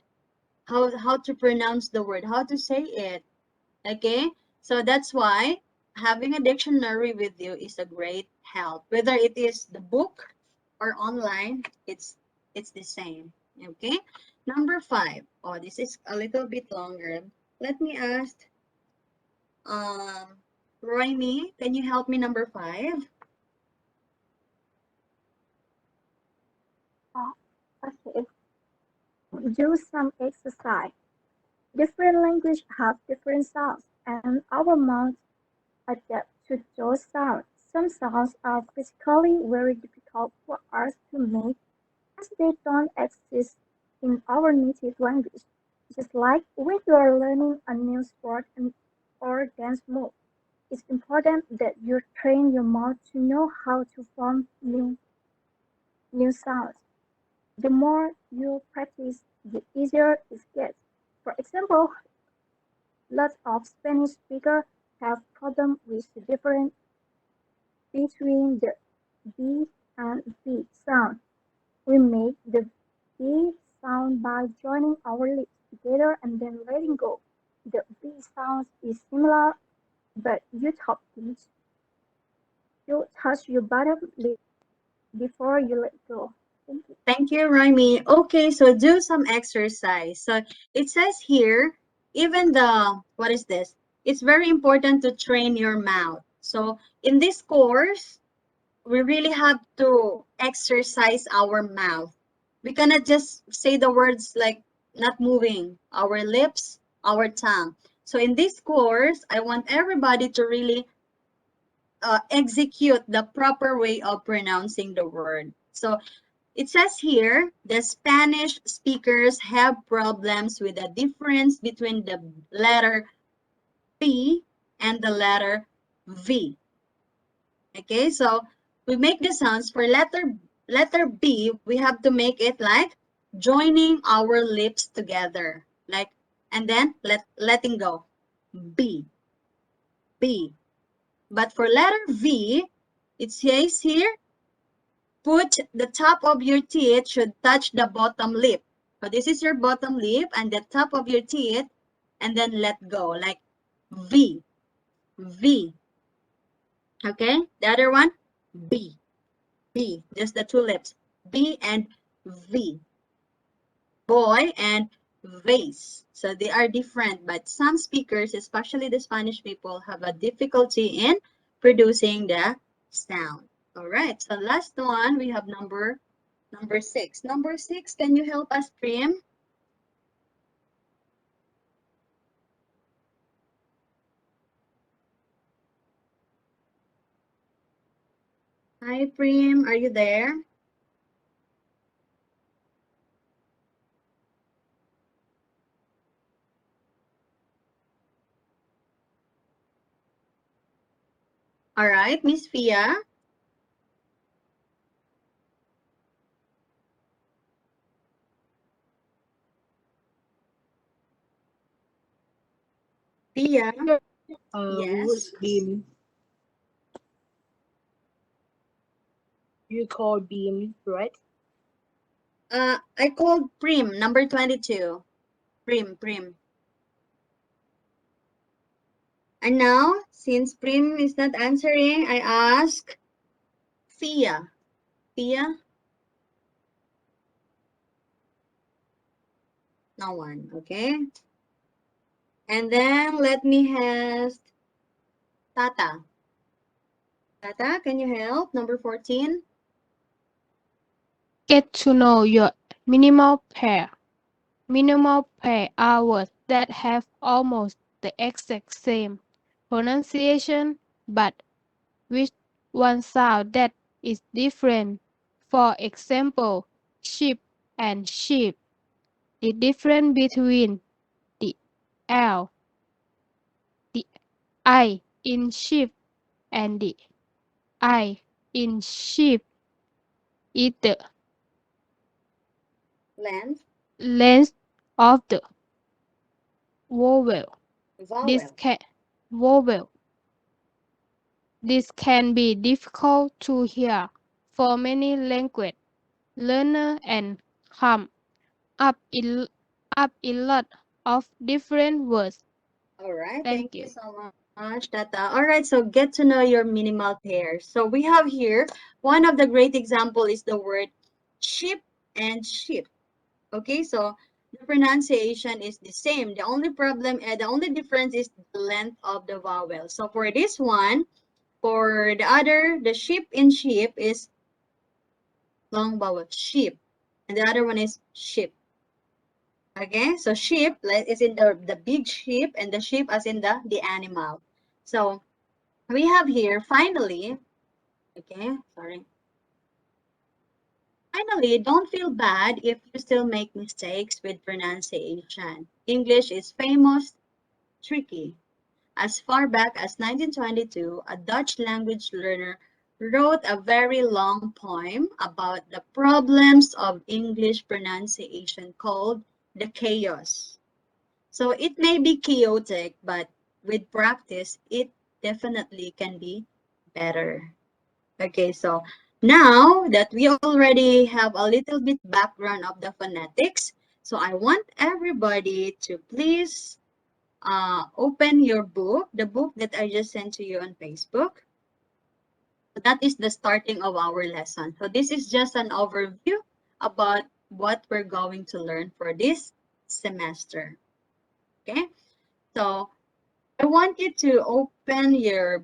how to pronounce the word, how to say it. Okay. So that's why having a dictionary with you is a great help. Whether it is the book or online, it's the same. Okay. Number 5. Oh, this is a little bit longer. Let me ask Royme, can you help me number 5? Okay. Do some exercise. Different language have different sounds, and our mouths adapt to those sounds. Some sounds are physically very difficult for us to make as they don't exist in our native language. Just like when you are learning a new sport or dance move, it's important that you train your mouth to know how to form new sounds. The more you practice, the easier it gets. For example, lots of Spanish speakers have problems with the difference between the B and V sound. We make the B sound by joining our lips together and then letting go. The B sound is similar, but you touch your bottom lip before you let go. Thank you. Thank you, Royme. Okay, so do some exercise. So it says here, even what is this? It's very important to train your mouth. So in this course, we really have to exercise our mouth. We cannot just say the words like not moving our lips, our tongue. So in this course, I want everybody to really execute the proper way of pronouncing the word. So it says here, the Spanish speakers have problems with the difference between the letter P and the letter V. Okay, so we make the sounds for letter B, we have to make it like joining our lips together, like, and then letting go. B. But for letter V, it says here, put the top of your teeth should touch the bottom lip. So this is your bottom lip and the top of your teeth, and then let go, like V. Okay, the other one, B. Just the two lips, B and V. Boy and vase. So they are different, but some speakers, especially the Spanish people, have a difficulty in producing the sound. All right, so last one, we have number 6. Number 6, can you help us, Prim? Hi, Prim. Are you there? All right, Miss Fia. Fia. Yes. Beam. You call beam, right? I called Prim, number 22. Prim. And now, since Prim is not answering, I ask Fia. Fia? No one, okay? And then let me ask Tata. Tata, can you help? Number 14. Get to know your minimal pair. Minimal pair are words that have almost the exact same pronunciation but with one sound that is different. For example, sheep and sheep. The difference between the L, the I in sheep and the I in sheep is the length of the vowel. Vowel. This can be difficult to hear for many language learners and come up a lot of different words. All right, Thank thank you you. so much, Tata. All right, so get to know your minimal pairs. So we have here, one of the great example is the word sheep and sheep. Okay, so the pronunciation is the same. The only problem, the only difference is the length of the vowel. So for this one, for the other, the sheep in sheep is long vowel, sheep. And the other one is sheep. Okay, so sheep is in the big sheep and the sheep as in the animal. So we have here finally, okay, sorry. Finally, don't feel bad if you still make mistakes with pronunciation. English is famous, tricky. As far back as 1922, a Dutch language learner wrote a very long poem about the problems of English pronunciation called The Chaos. So it may be chaotic, but with practice, it definitely can be better. Okay, so now that we already have a little bit background of the phonetics, so I want everybody to please open your book, the book that I just sent to you on Facebook. That is the starting of our lesson. So this is just an overview about what we're going to learn for this semester. Okay, so I want you to open your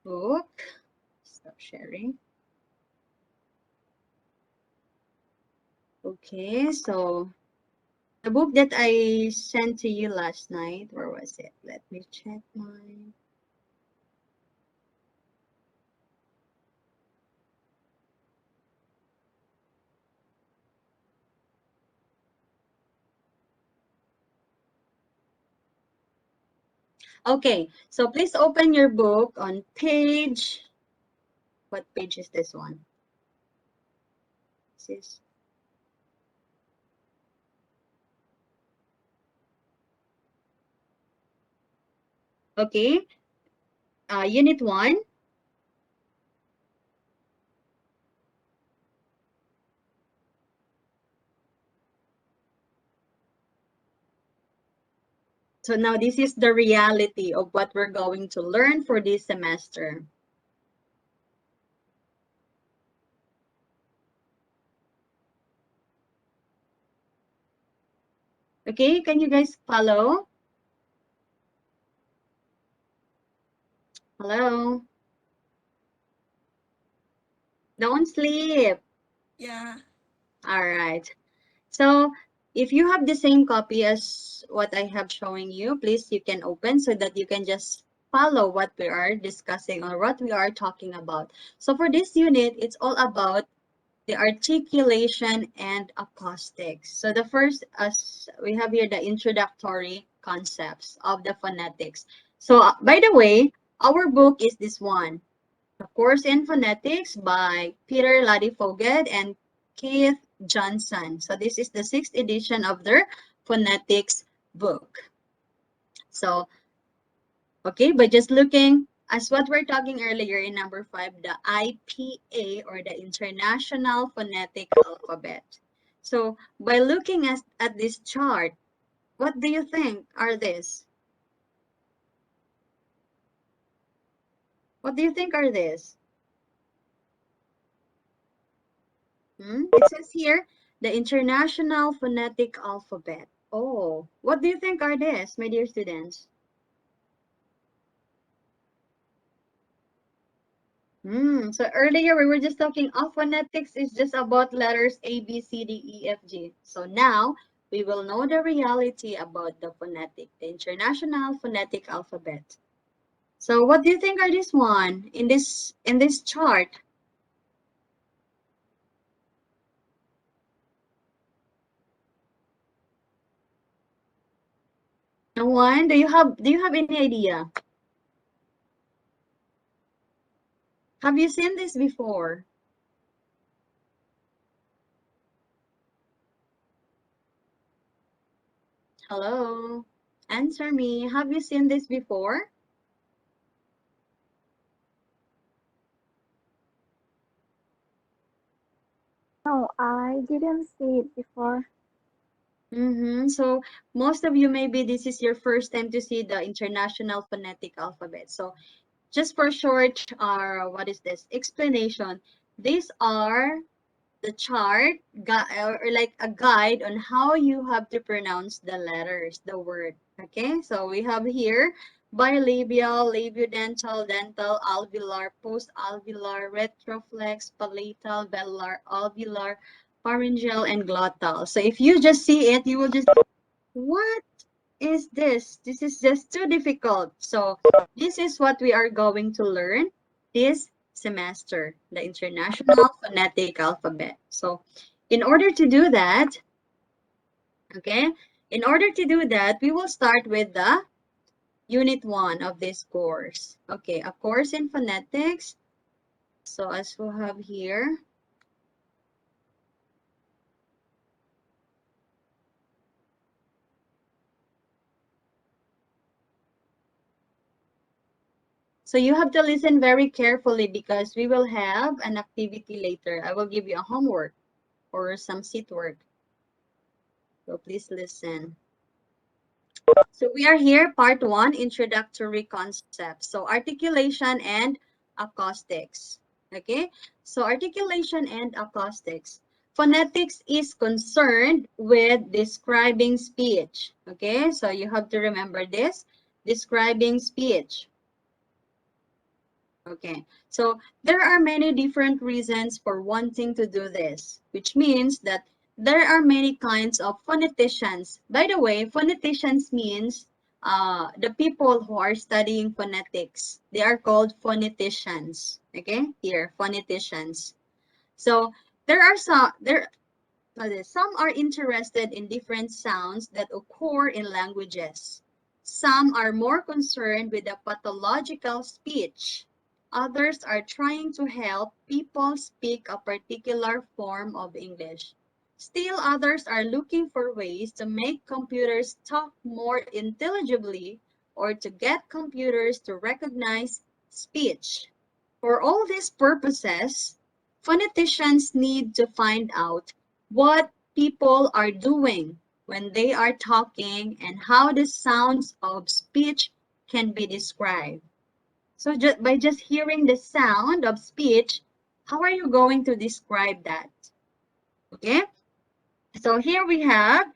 book. Stop sharing. Okay, so the book that I sent to you last night, where was it? Let me check mine. Okay, so please open your book on page, what page is this one? This is, okay, unit 1. So now this is the reality of what we're going to learn for this semester. Okay, can you guys follow? Hello? Don't sleep. Yeah. All right. So if you have the same copy as what I have showing you, please you can open so that you can just follow what we are discussing or what we are talking about. So for this unit, it's all about the articulation and acoustics. So the first, as we have here, the introductory concepts of the phonetics. So by the way, our book is this one, A Course in Phonetics by Peter Laddy-Foged and Keith Johnson. So this is the 6th edition of their phonetics book. So, okay, by just looking as what we're talking earlier in number 5, the IPA or the International Phonetic Alphabet. So by looking at this chart, what do you think are this? What do you think are this? It says here, the International Phonetic Alphabet. Oh, what do you think are this, my dear students? So earlier we were just talking, phonetics is just about letters A, B, C, D, E, F, G. So now we will know the reality about the phonetic, the International Phonetic Alphabet. So what do you think are this one in this chart? No one? Do you have any idea? Have you seen this before? Hello? Answer me. Have you seen this before? No, I didn't see it before. So most of you, maybe this is your first time to see the International Phonetic Alphabet. So just for short, what is this? Explanation. These are the chart, or like a guide on how you have to pronounce the letters, the word. Okay, so we have here bilabial, labiodental, dental, alveolar, post-alveolar, retroflex, palatal, velar, alveolar, pharyngeal, and glottal. So if you just see it, you will just, what is this? This is just too difficult. So this is what we are going to learn this semester, the International Phonetic Alphabet. So in order to do that, okay, in order to do that, we will start with the Unit 1 of this course. Okay, A Course in Phonetics. So as we have here, so you have to listen very carefully because we will have an activity later. I will give you a homework or some seat work. So please listen. So we are here, part 1, introductory concepts. So articulation and acoustics. Okay, so articulation and acoustics. Phonetics is concerned with describing speech. Okay, so you have to remember this, describing speech. Okay, so there are many different reasons for wanting to do this, which means that there are many kinds of phoneticians. By the way, phoneticians means the people who are studying phonetics. They are called phoneticians. Okay, here, phoneticians. So there are some are interested in different sounds that occur in languages. Some are more concerned with the pathological speech. Others are trying to help people speak a particular form of English. Still others are looking for ways to make computers talk more intelligibly or to get computers to recognize speech. For all these purposes, phoneticians need to find out what people are doing when they are talking and how the sounds of speech can be described. So by just hearing the sound of speech, how are you going to describe that? Okay, so here we have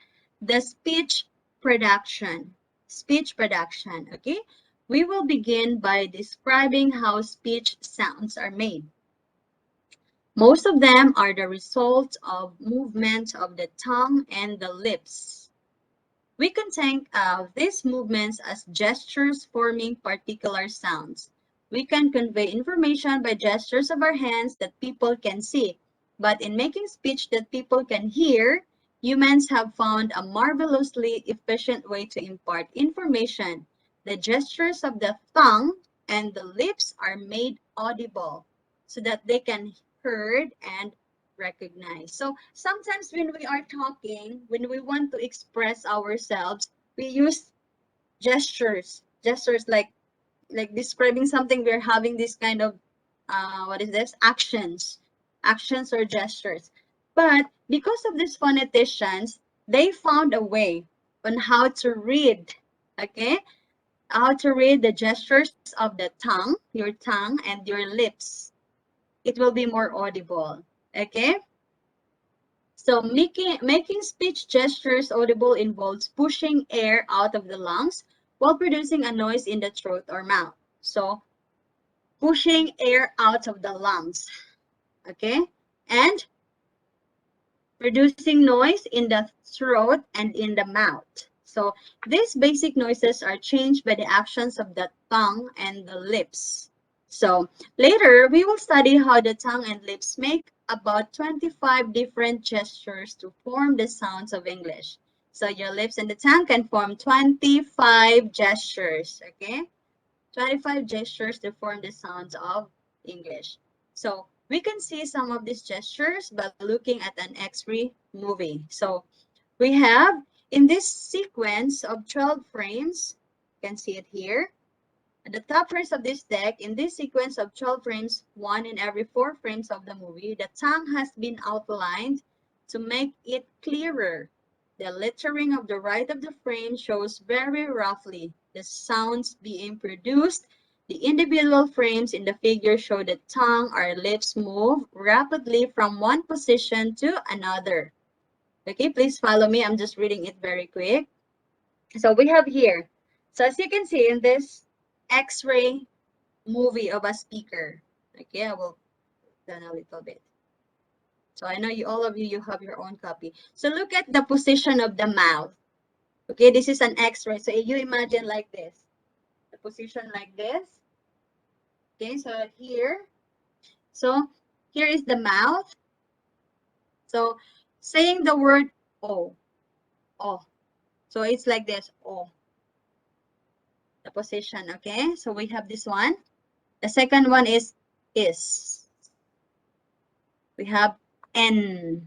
the speech production. Speech production, okay? We will begin by describing how speech sounds are made. Most of them are the result of movement of the tongue and the lips. We can think of these movements as gestures forming particular sounds. We can convey information by gestures of our hands that people can see, but in making speech that people can hear, humans have found a marvelously efficient way to impart information. The gestures of the tongue and the lips are made audible so that they can heard and recognize. So sometimes when we are talking, when we want to express ourselves, we use gestures. Gestures like describing something, we're having this kind of what is this? Actions or gestures. But because of these phoneticians, they found a way on how to read, okay? How to read the gestures of the tongue, your tongue and your lips. It will be more audible, okay? So making speech gestures audible involves pushing air out of the lungs while producing a noise in the throat or mouth. So pushing air out of the lungs, okay? And producing noise in the throat and in the mouth. So these basic noises are changed by the actions of the tongue and the lips. So later, we will study how the tongue and lips make about 25 different gestures to form the sounds of English. So your lips and the tongue can form 25 gestures, okay? 25 gestures to form the sounds of English. So we can see some of these gestures by looking at an X-ray movie. So we have in this sequence of 12 frames, you can see it here. At the top frames of this deck, in this sequence of 12 frames, one in every 4 frames of the movie, the tongue has been outlined to make it clearer. The lettering of the right of the frame shows very roughly the sounds being produced. The individual frames in the figure show the tongue or lips move rapidly from one position to another. Okay, please follow me. I'm just reading it very quick. So we have here. So as you can see in this X-ray movie of a speaker. Okay, I will done a little bit. So I know all of you, you have your own copy. So look at the position of the mouth. Okay, this is an X-ray. So you imagine like this. The position like this. Okay, so here. So here is the mouth. So saying the word O. O. So it's like this. O. The position, okay? So we have this one. The second one is. We have N.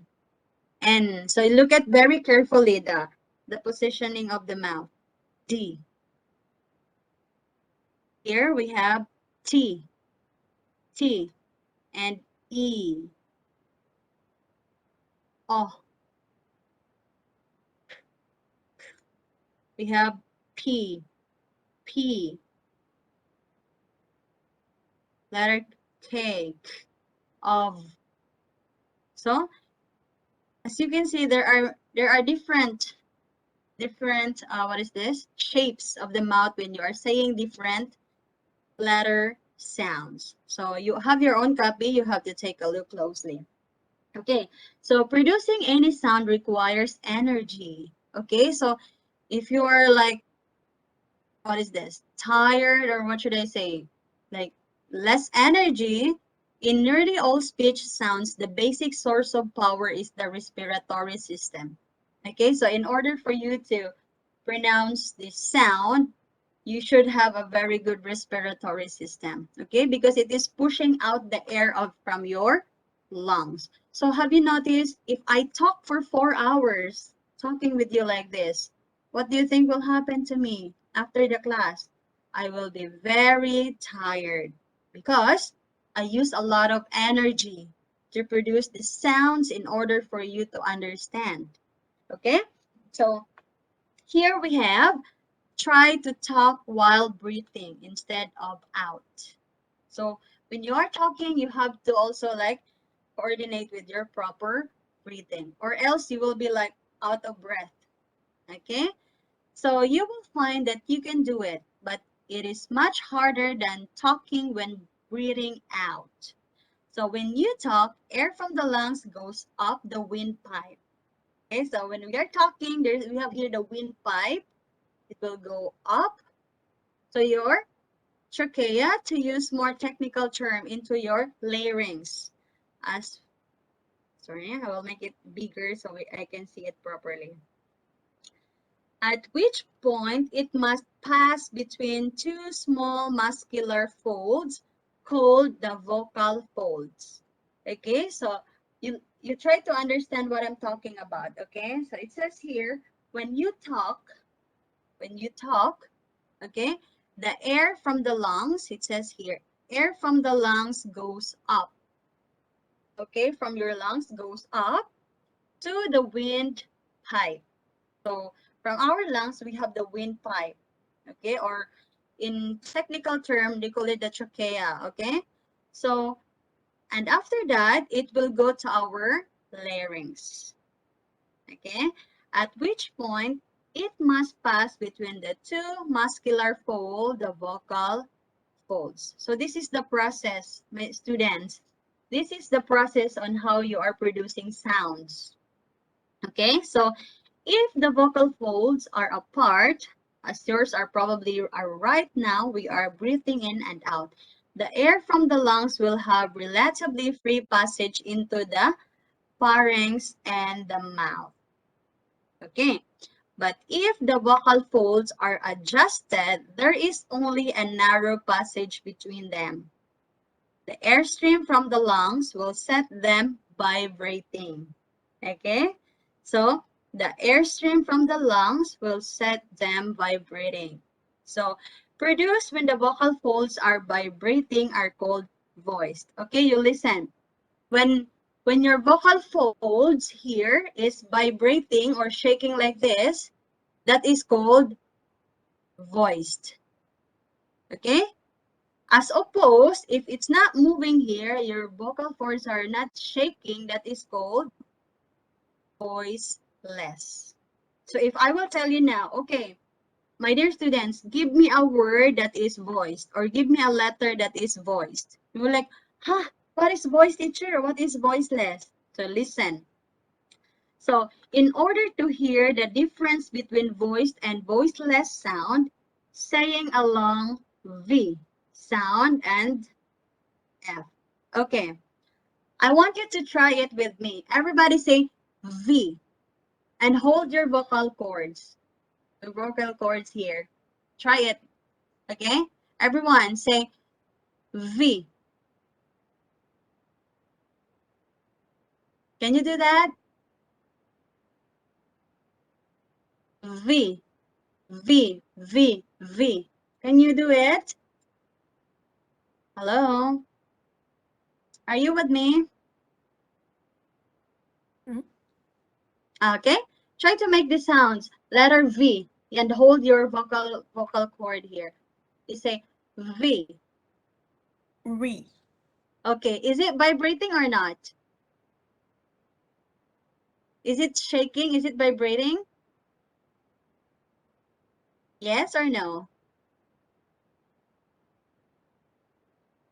N. So look at very carefully the positioning of the mouth. D. Here we have T. T. And E. O. We have P. P. Letter K. Of. So as you can see, there are different what is this? Shapes of the mouth when you are saying different letter sounds. So you have your own copy, you have to take a look closely. Okay, so producing any sound requires energy. Okay, so if you are like, what is this? Tired, or what should I say? Like less energy. In nearly all speech sounds, the basic source of power is the respiratory system. Okay, so in order for you to pronounce this sound, you should have a very good respiratory system, okay? Because it is pushing out the air from your lungs. So have you noticed, if I talk for 4 hours, talking with you like this, what do you think will happen to me after the class? I will be very tired because I use a lot of energy to produce the sounds in order for you to understand, okay? So here we have, try to talk while breathing instead of out. So when you are talking, you have to also like coordinate with your proper breathing, or else you will be like out of breath. Okay? So you will find that you can do it, but it is much harder than talking when breathing out. So when you talk, air from the lungs goes up the windpipe. Okay, so when we are talking, we have here the windpipe. It will go up. So your trachea, to use more technical term, into your larynx. Sorry, I will make it bigger so I can see it properly. At which point it must pass between two small muscular folds called the vocal folds. Okay, so you try to understand what I'm talking about. Okay, so it says here, when you talk, okay, the air from the lungs, it says here, air from the lungs goes up. Okay, from your lungs goes up to the windpipe. So from our lungs, we have the windpipe, okay, or in technical term, they call it the trachea, okay? So, and after that, it will go to our larynx, okay? At which point, it must pass between the two muscular folds, the vocal folds. So this is the process, my students. This is the process on how you are producing sounds. Okay, so if the vocal folds are apart, as yours are probably right now, we are breathing in and out. The air from the lungs will have relatively free passage into the pharynx and the mouth. Okay, but if the vocal folds are adjusted, there is only a narrow passage between them. The airstream from the lungs will set them vibrating. Okay, so the airstream from the lungs will set them vibrating. So produced when the vocal folds are vibrating are called voiced. Okay, you listen. When your vocal folds here is vibrating or shaking like this, that is called voiced. Okay? As opposed, if it's not moving here, your vocal cords are not shaking, that is called voiceless. So if I will tell you now, okay, my dear students, give me a word that is voiced, or give me a letter that is voiced. You will like, huh, what is voiced, teacher? What is voiceless? So listen. So in order to hear the difference between voiced and voiceless sound, saying along V sound and F. Okay, I want you to try it with me. Everybody say V and hold your vocal cords. The vocal cords here. Try it. Okay, everyone say V. Can you do that? V, V, V, V. Can you do it? Hello? Are you with me? Okay, try to make the sounds. Letter V and hold your vocal cord here. You say V. V. Okay, is it vibrating or not? Is it shaking? Is it vibrating? Yes or no?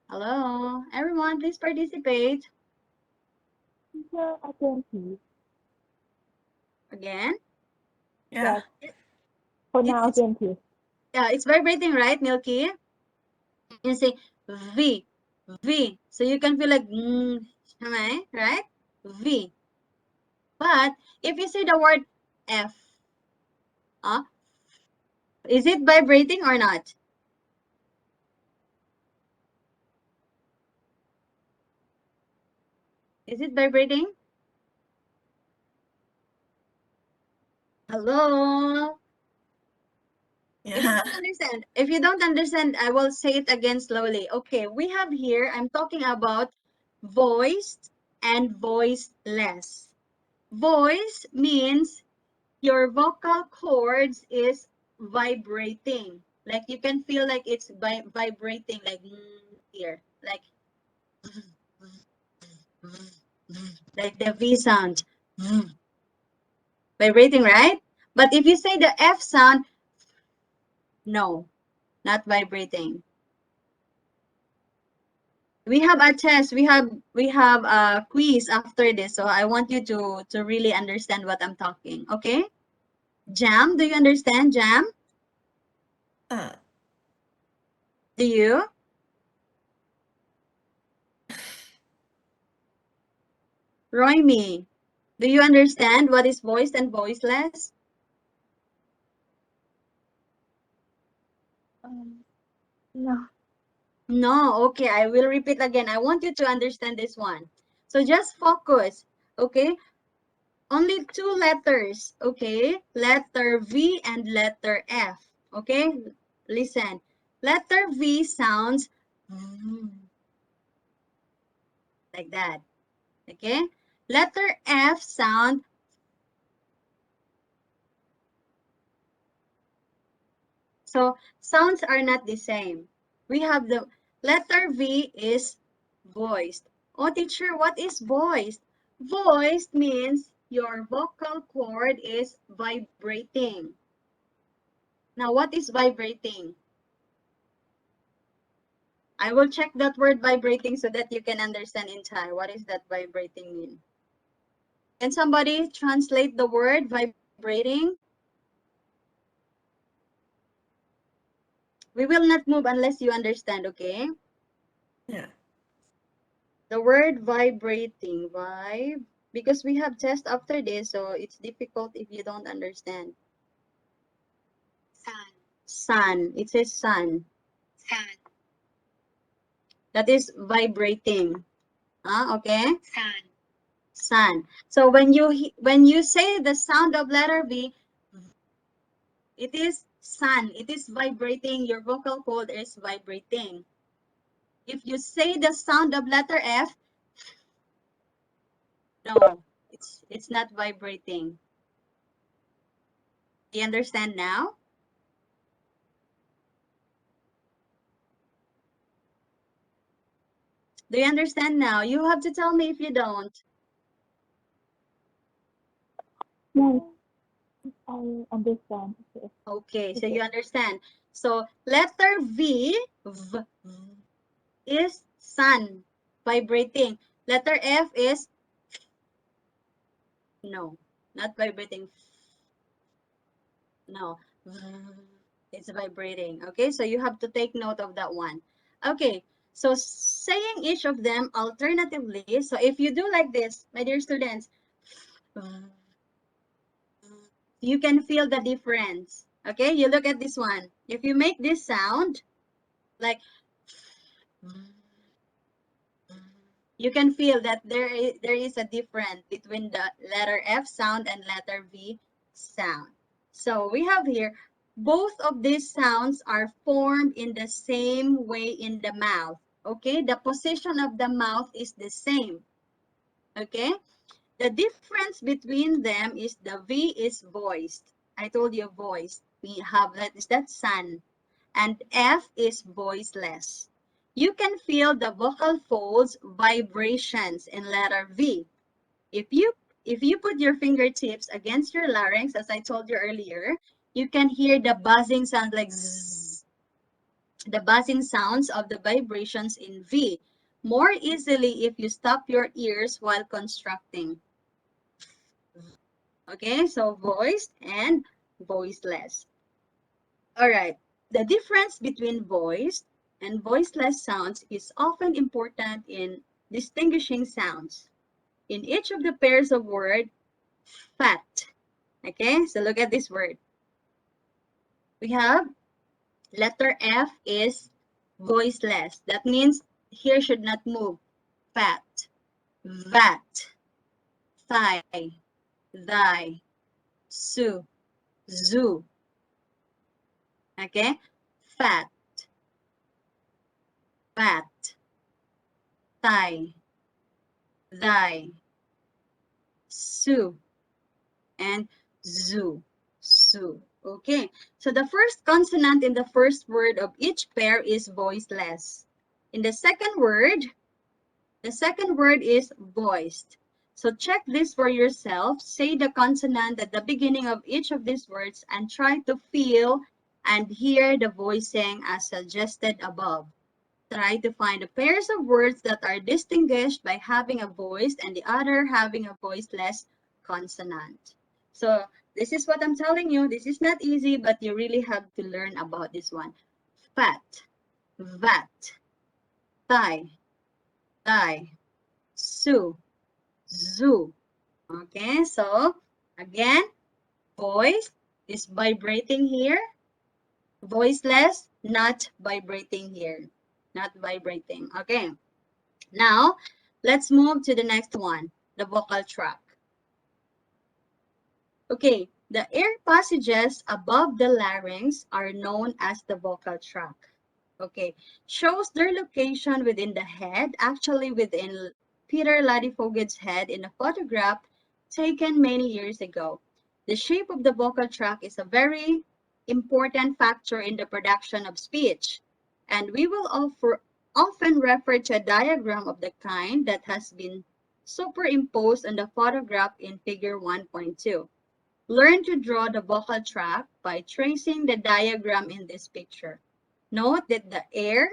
Hello, everyone, please participate. Again, please. Again? Yeah. For now, again, please. Yeah, it's vibrating, right, Milky? You say V, V. So you can feel like, right? V. But if you say the word F, is it vibrating or not? Is it vibrating? Hello? Yeah. If you don't understand, I will say it again slowly. Okay, we have here, I'm talking about voiced and voiceless. Voice means your vocal cords is vibrating. Like you can feel like it's vibrating like here, like the V sound. Vibrating, right? But if you say the F sound, no, not vibrating. We have a test. We have a quiz after this. So I want you to really understand what I'm talking. Okay? Jam, do you understand, Jam? Do you? Royme, do you understand what is voiced and voiceless? No. No, okay, I will repeat again. I want you to understand this one. So just focus, okay? Only two letters, okay? Letter V and letter F, okay? Listen. Letter V sounds like that, okay? Letter F sound so sounds are not the same. We have the letter V is voiced. Oh, teacher, what is voiced? Voiced means your vocal cord is vibrating. Now, what is vibrating? I will check that word vibrating so that you can understand in Thai. What is that vibrating mean? Can somebody translate the word vibrating? We will not move unless you understand, okay? Yeah. The word vibrating, vibe, because we have test after this, so it's difficult if you don't understand. Sun. It says sun. That is vibrating. Okay? Sun. So when you say the sound of letter V, it is sun. It is vibrating. Your vocal cord is vibrating. If you say the sound of letter F, no, it's not vibrating. Do you understand now? Do you understand now? You have to tell me if you don't. No. I understand. Okay, so you understand. So letter V, is sun, vibrating. Letter F is no, not vibrating. No, it's vibrating. Okay, so you have to take note of that one. Okay, so saying each of them alternatively. So if you do like this, my dear students, you can feel the difference. Okay, you look at this one. If you make this sound, like you can feel that there is a difference between the letter F sound and letter V sound. So we have here, both of these sounds are formed in the same way in the mouth. Okay, the position of the mouth is the same. Okay, the difference between them is the V is voiced. I told you voiced. We have that sun, and F is voiceless. You can feel the vocal folds vibrations in letter V. If you put your fingertips against your larynx, as I told you earlier, you can hear the buzzing sound like zzz, the buzzing sounds of the vibrations in V more easily if you stop your ears while constructing. Okay, so voiced and voiceless. All right, the difference between voiced and voiceless sounds is often important in distinguishing sounds. In each of the pairs of words, fat. Okay, so look at this word. We have letter F is voiceless. That means here should not move. Fat, vat, thigh, thy, su, zoo. Okay, fat, vat, thigh, thy, su, and zoo, su. Okay, so the first consonant in the first word of each pair is voiceless. In the second word is voiced. So check this for yourself. Say the consonant at the beginning of each of these words and try to feel and hear the voicing as suggested above. try to find the pairs of words that are distinguished by having a voiced and the other having a voiceless consonant. So this is what I'm telling you. This is not easy, but you really have to learn about this one. Fat, vat, thigh, thigh, su, zoo. Okay, so again, voice is vibrating here. Voiceless, not vibrating here. Not vibrating. Okay. Now, let's move to the next one, the vocal tract. Okay, the air passages above the larynx are known as the vocal tract. Okay, shows their location within the head, actually within Peter Ladefoged's head in a photograph taken many years ago. The shape of the vocal tract is a very important factor in the production of speech, and we will often refer to a diagram of the kind that has been superimposed on the photograph in figure 1.2. Learn to draw the vocal tract by tracing the diagram in this picture. Note that the air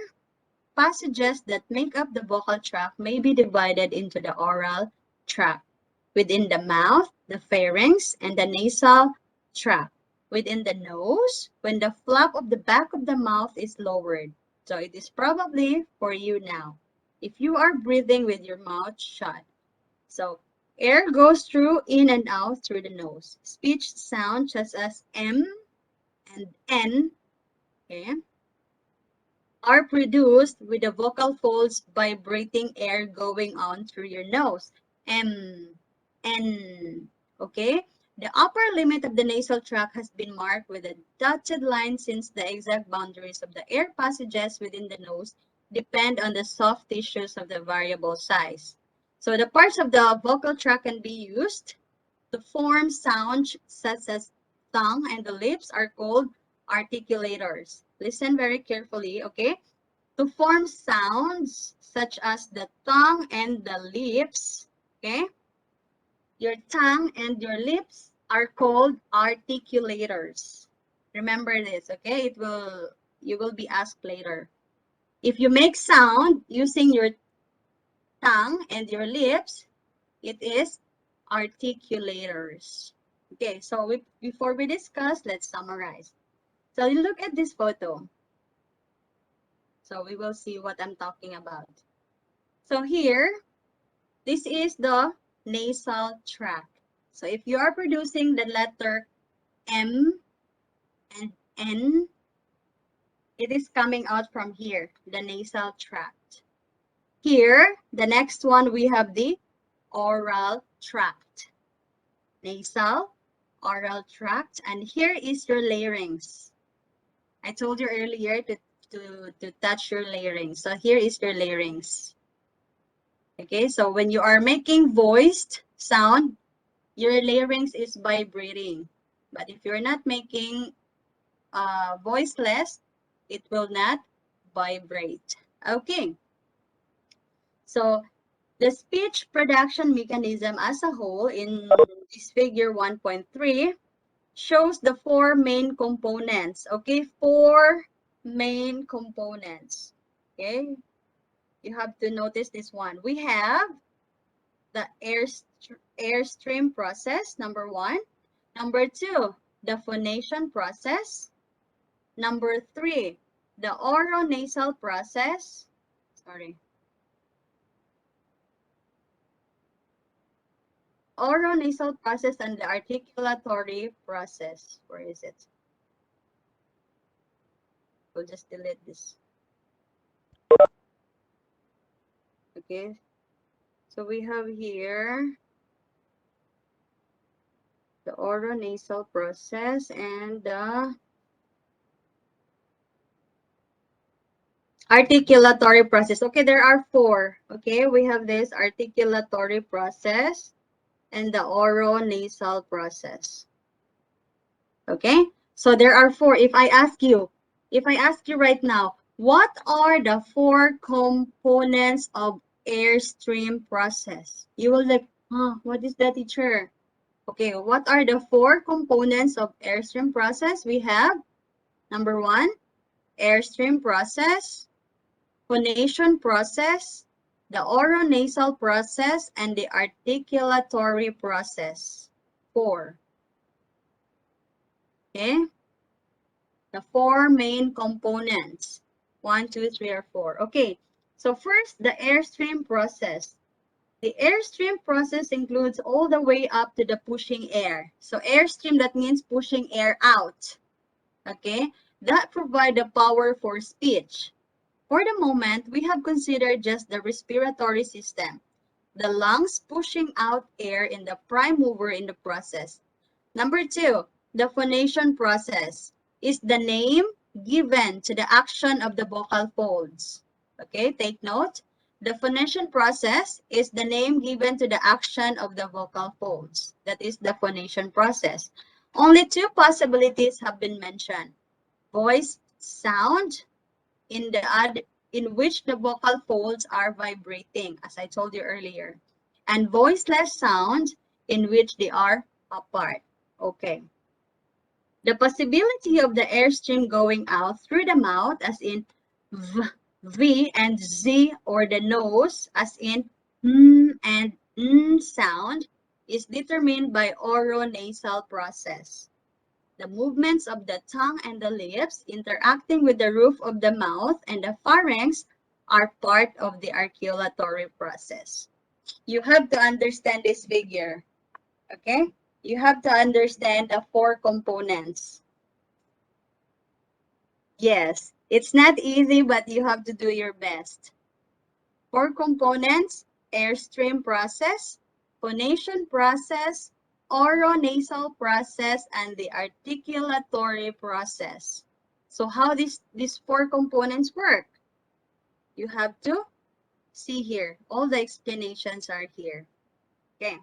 passages that make up the vocal tract may be divided into the oral tract, within the mouth, the pharynx, and the nasal tract. Within the nose, when the flap of the back of the mouth is lowered. So it is probably for you now, if you are breathing with your mouth shut. So air goes through, in and out through the nose. Speech sounds such as M and N, okay, are produced with the vocal folds vibrating air going on through your nose. M, N, okay? The upper limit of the nasal tract has been marked with a dotted line since the exact boundaries of the air passages within the nose depend on the soft tissues of the variable size. So the parts of the vocal tract can be used to form sounds such as tongue and the lips are called articulators. Listen very carefully, okay? To form sounds such as the tongue and the lips, okay? Your tongue and your lips are called articulators. Remember this, okay? You will be asked later. If you make sound using your tongue and your lips, it is articulators. Okay, so before we discuss, let's summarize. So you look at this photo. So we will see what I'm talking about. So here, this is the nasal tract. So if you are producing the letter M and N, it is coming out from here, the nasal tract. Here, the next one, we have the oral tract. Nasal, oral tract, and here is your larynx. I told you earlier to touch your larynx. So here is your larynx. Okay, so when you are making voiced sound, your larynx is vibrating. But if you're not making voiceless, it will not vibrate. Okay. So the speech production mechanism as a whole in this figure 1.3 shows the four main components. Okay, four main components. Okay, you have to notice this one. We have the airstream process, number one. Number two, the phonation process. Number three, the oronasal process. Sorry. Oronasal process and the articulatory process. Where is it? We'll just delete this. Okay. So we have here the oronasal process and the articulatory process. Okay, there are four. Okay, we have this articulatory process and the oronasal process. Okay, so there are four. If I ask you right now, what are the four components of airstream process? You will like, huh, what is that, teacher? Okay, what are the four components of airstream process? We have number one, airstream process. phonation process, the oronasal process, and the articulatory process. 4. Okay? The 4 main components. 1, 2, 3, or 4. Okay. So first, the airstream process. The airstream process includes all the way up to the pushing air. So airstream, that means pushing air out. Okay? That provide the power for speech. For the moment, we have considered just the respiratory system. The lungs pushing out air in the prime mover in the process. Number 2, the phonation process is the name given to the action of the vocal folds. Okay, take note. The phonation process is the name given to the action of the vocal folds. That is the phonation process. Only 2 possibilities have been mentioned. Voice sound in which the vocal folds are vibrating, as I told you earlier, and voiceless sound in which they are apart. Okay. The possibility of the airstream going out through the mouth, as in V and Z, or the nose, as in and sound, is determined by oronasal process. The movements of the tongue and the lips interacting with the roof of the mouth and the pharynx are part of the articulatory process. You have to understand this figure, okay? You have to understand the 4 components. Yes, it's not easy, but you have to do your best. 4 components: airstream process, phonation process, oronasal process, and the articulatory process. So how these 4 components work? You have to see here. All the explanations are here. Okay.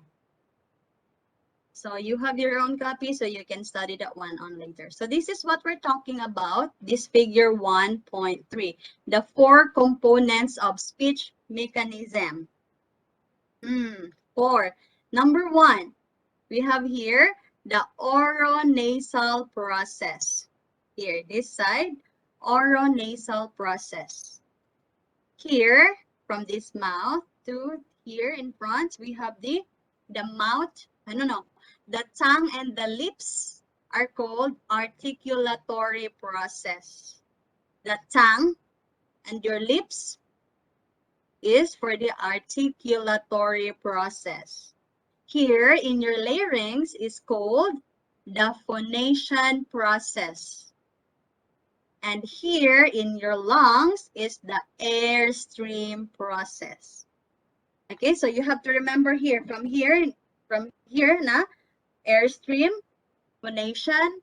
So you have your own copy, so you can study that one on later. So this is what we're talking about, this figure 1.3, the 4 components of speech mechanism. 4. Number 1, we have here the oronasal process. Here, this side, oronasal process. Here, from this mouth to here in front, we have the mouth, the tongue and the lips are called articulatory process. The tongue and your lips is for the articulatory process. Here in your larynx is called the phonation process. And here in your lungs is the airstream process. Okay, so you have to remember here, from here, airstream, phonation,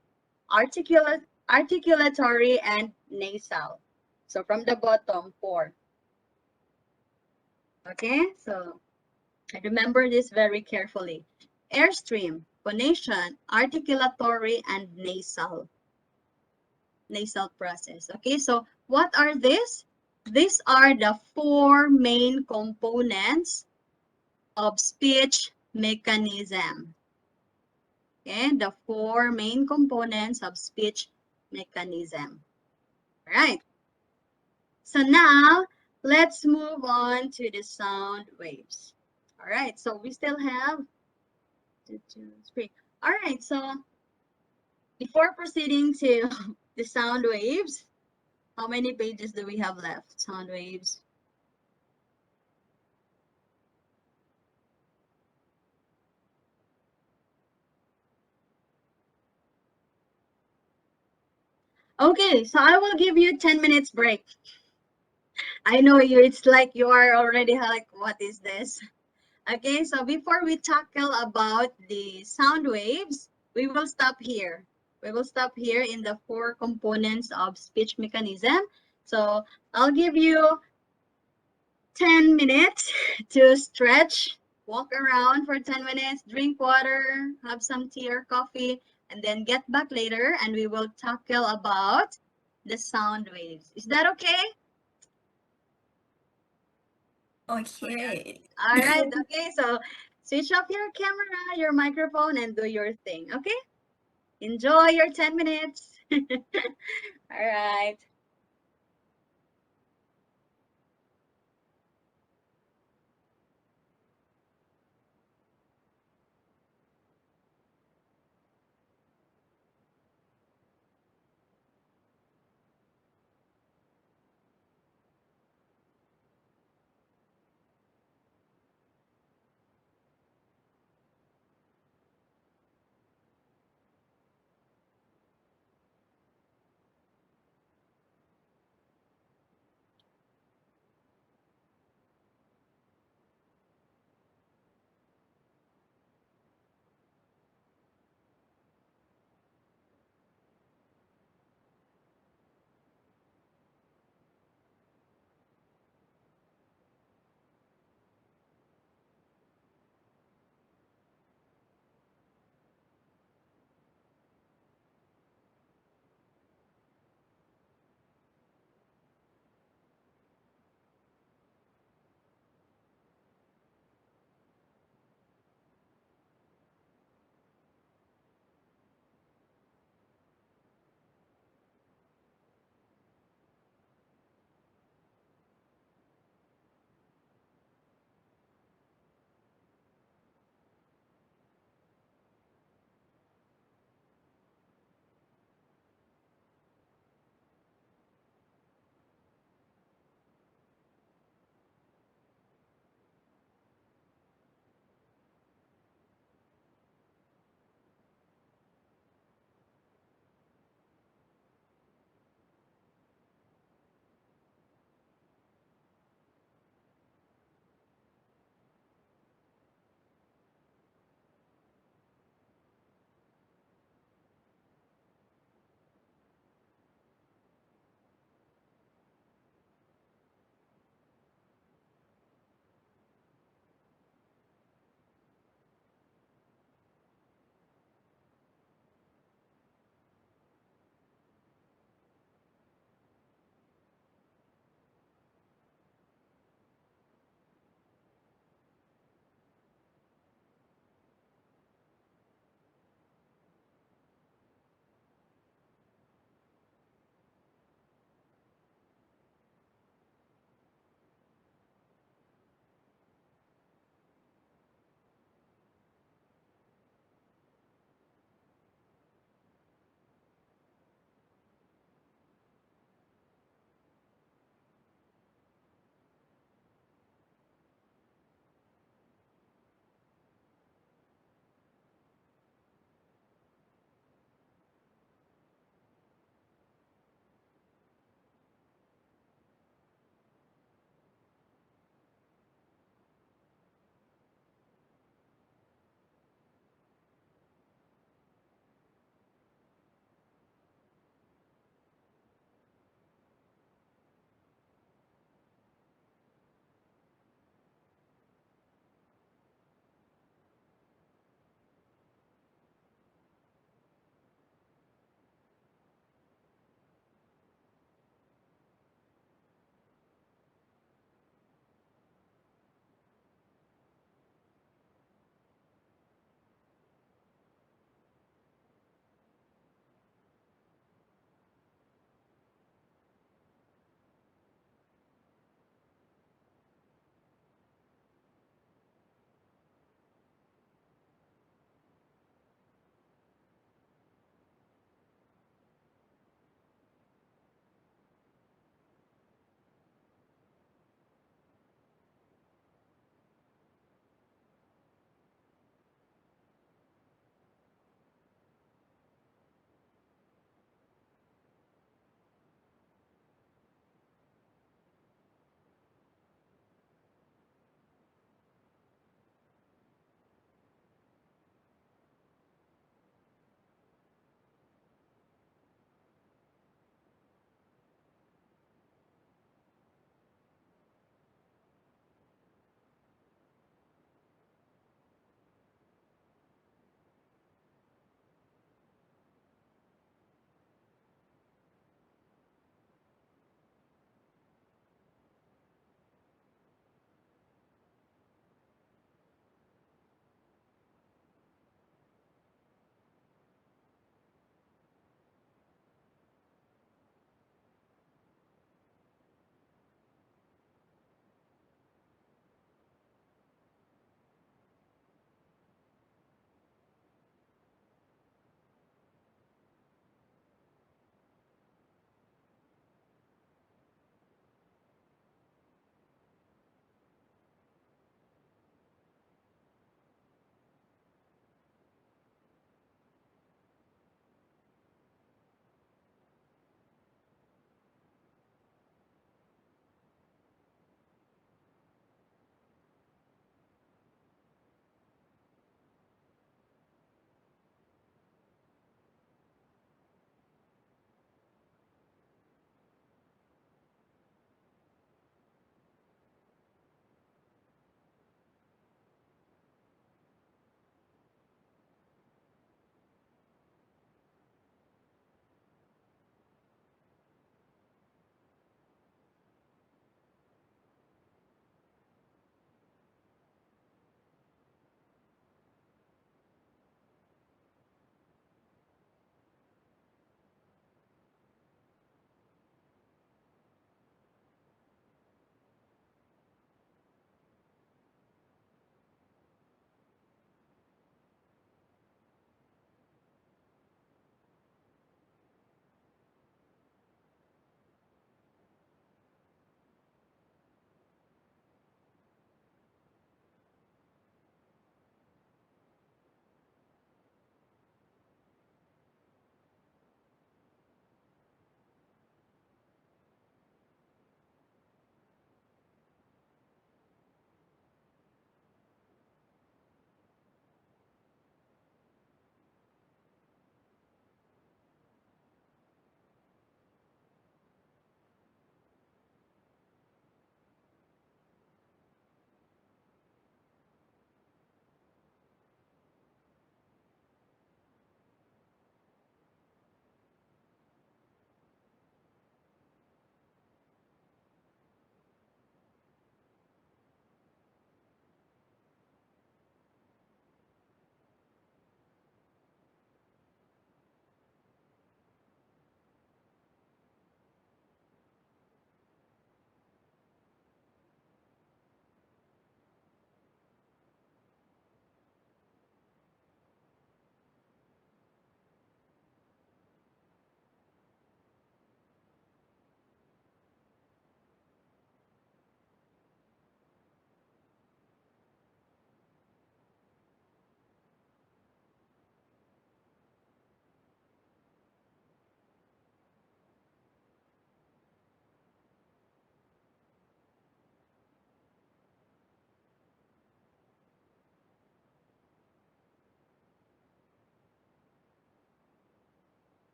articulatory, and nasal. So from the bottom, 4. Okay, so remember this very carefully. Airstream, phonation, articulatory, and nasal process. Okay, so what are these? These are the 4 main components of speech mechanism. Okay, the 4 main components of speech mechanism. All right. So now let's move on to the sound waves. All right, so we still have 2, 2, 3. All right, so before proceeding to the sound waves, how many pages do we have left? Sound waves. Okay, so I will give you 10 minutes break. I know you, it's like you are already like, what is this? Okay, so before we tackle about the sound waves, we will stop here. We will stop here in the 4 components of speech mechanism. So I'll give you 10 minutes to stretch, walk around for 10 minutes, drink water, have some tea or coffee, and then get back later and we will tackle about the sound waves. Is that okay? Okay. All right, okay, so switch off your camera, your microphone, and do your thing, okay? Enjoy your 10 minutes. All right.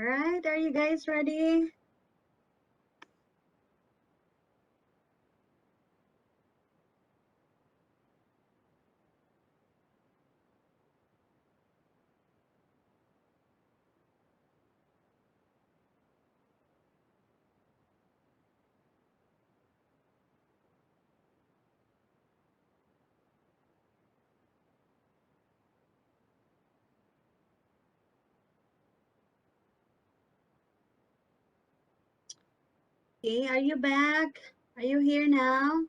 right, are you guys ready? Okay, are you back? Are you here now?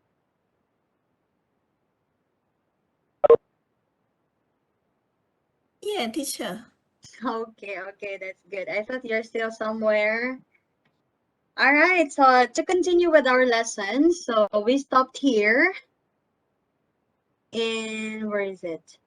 Yeah, teacher. Okay, that's good. I thought you're still somewhere. All right, so to continue with our lesson, so we stopped here. And where is it?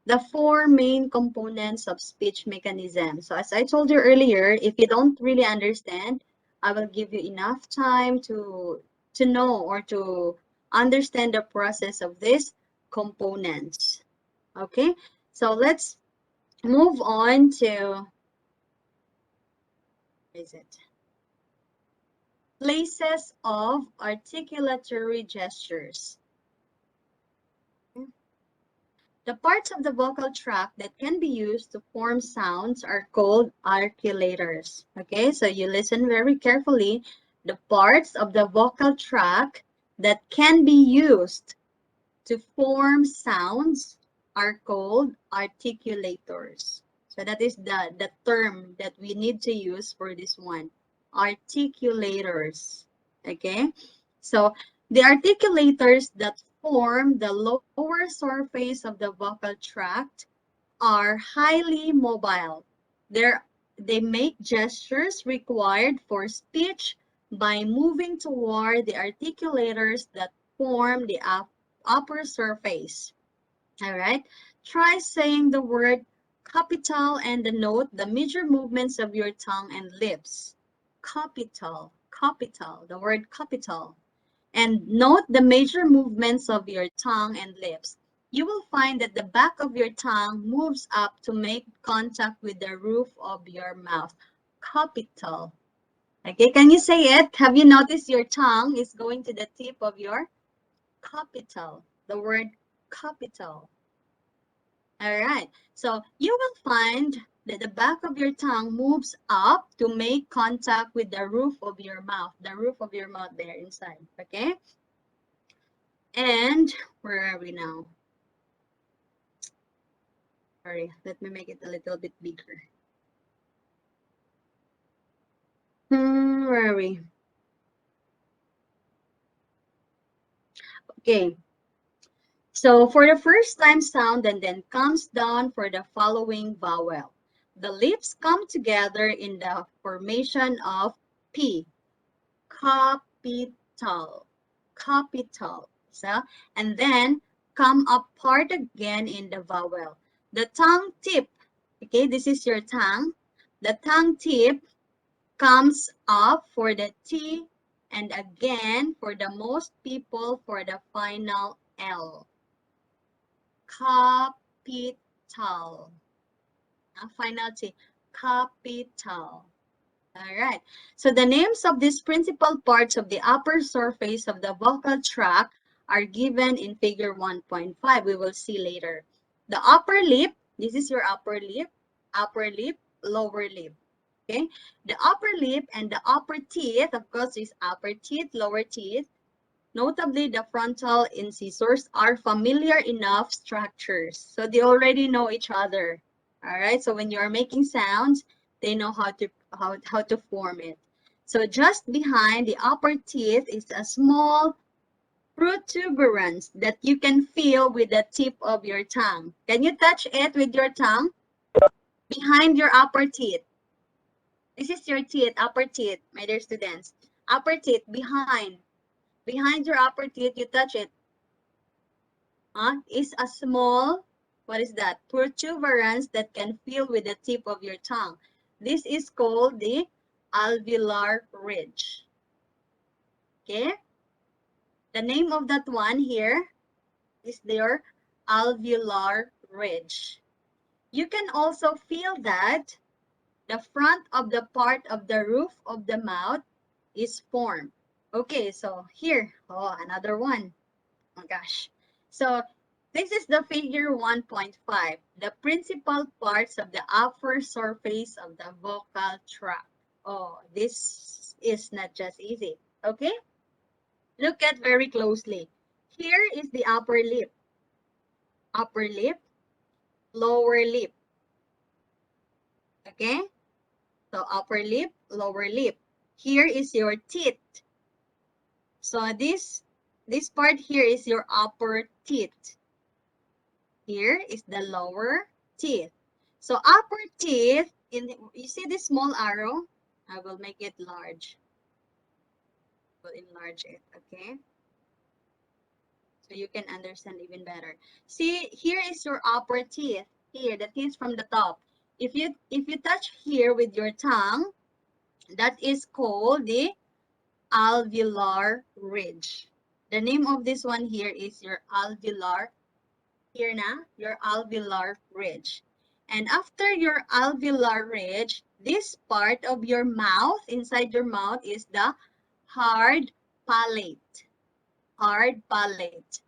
The four main components of speech mechanism. So as I told you earlier, if you don't really understand, I will give you enough time to know or to understand the process of these components. Okay, so let's move on to, where is it? Places of articulatory gestures. The parts of the vocal tract that can be used to form sounds are called articulators. Okay, so you listen very carefully. The parts of the vocal tract that can be used to form sounds are called articulators. So that is the term that we need to use for this one, articulators. Okay, so the articulators that form the lower surface of the vocal tract are highly mobile. They make gestures required for speech by moving toward the articulators that form the upper surface. All right, try saying the word capital and note the major movements of your tongue and lips. Capital, capital, the word capital. And note the major movements of your tongue and lips. You will find that the back of your tongue moves up to make contact with the roof of your mouth. Capital. Okay, can you say it? Have you noticed your tongue is going to the tip of your capital? The word capital. All right, so you will find that the back of your tongue moves up to make contact with the roof of your mouth, there inside, okay? And where are we now? Sorry, let me make it a little bit bigger. Where are we? Okay. So for the first time sound and then comes down for the following vowel. The lips come together in the formation of P. Capital. Capital. So, and then come apart again in the vowel. The tongue tip. Okay, this is your tongue. The tongue tip comes up for the T and again for the most people for the final L. Capital. Final T. Capital. All right. So the names of these principal parts of the upper surface of the vocal tract are given in figure 1.5. We will see later. The upper lip, this is your upper lip, lower lip. Okay, the upper lip and the upper teeth, of course, is upper teeth, lower teeth. Notably, the frontal incisors are familiar enough structures, so they already know each other. All right, so when you are making sounds, they know how to form it. So just behind the upper teeth is a small protuberance that you can feel with the tip of your tongue. Can you touch it with your tongue? Behind your upper teeth. This is your teeth, upper teeth, my dear students. Upper teeth, behind your upper teeth, you touch it. Is a small, what is that? Protuberance that can feel with the tip of your tongue. This is called the alveolar ridge. Okay? The name of that one here is their alveolar ridge. You can also feel that the front of the part of the roof of the mouth is formed. Okay, so here, oh, another one. Oh my gosh. So this is the figure 1.5, the principal parts of the upper surface of the vocal tract. Oh, this is not just easy. Okay? Look at very closely. Here is the upper lip, lower lip. Okay? So upper lip, lower lip. Here is your teeth. So this part here is your upper teeth. Here is the lower teeth. So upper teeth, you see this small arrow? I will make it large. Will enlarge it, okay? So you can understand even better. See, here is your upper teeth. Here, the teeth from the top. If you touch here with your tongue, that is called the alveolar ridge. The name of this one here is your alveolar. Here na, your alveolar ridge. And after your alveolar ridge, this part of your mouth, inside your mouth, is the hard palate. Hard palate.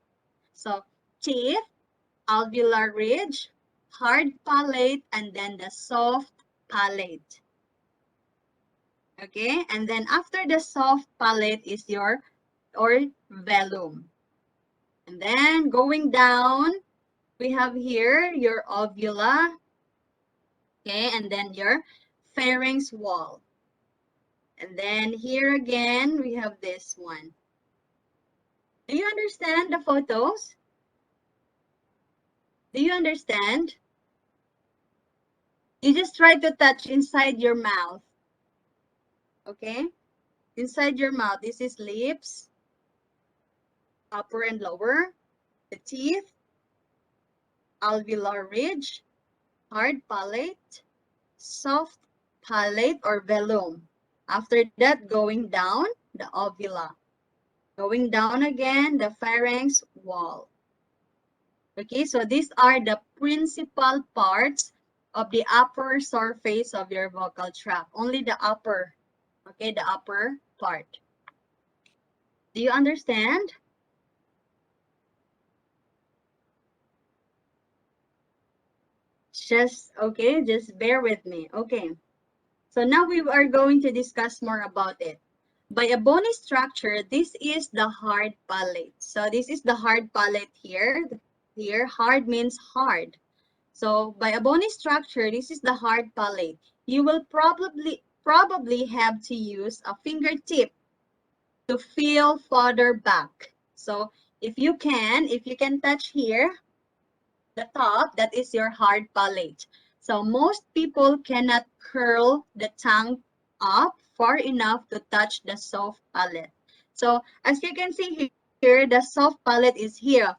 So teeth, alveolar ridge, hard palate, and then the soft palate. Okay, and then after the soft palate is your velum. And then going down, we have here your uvula, okay, and then your pharynx wall. And then here again, we have this one. Do you understand the photos? Do you understand? You just try to touch inside your mouth. Okay? Inside your mouth, this is lips, upper and lower, the teeth, alveolar ridge, hard palate, soft palate or velum. After that, going down, the uvula. Going down again, the pharynx wall. Okay, so these are the principal parts of the upper surface of your vocal tract. Only the upper, okay, the upper part. Do you understand? Okay, just bear with me. Okay, so now we are going to discuss more about it. By a bony structure, this is the hard palate. So this is the hard palate here. Here, hard means hard. So by a bony structure, this is the hard palate. You will probably have to use a fingertip to feel further back. So if you can touch here, the top, that is your hard palate. So most people cannot curl the tongue up far enough to touch the soft palate. So as you can see here, the soft palate is here.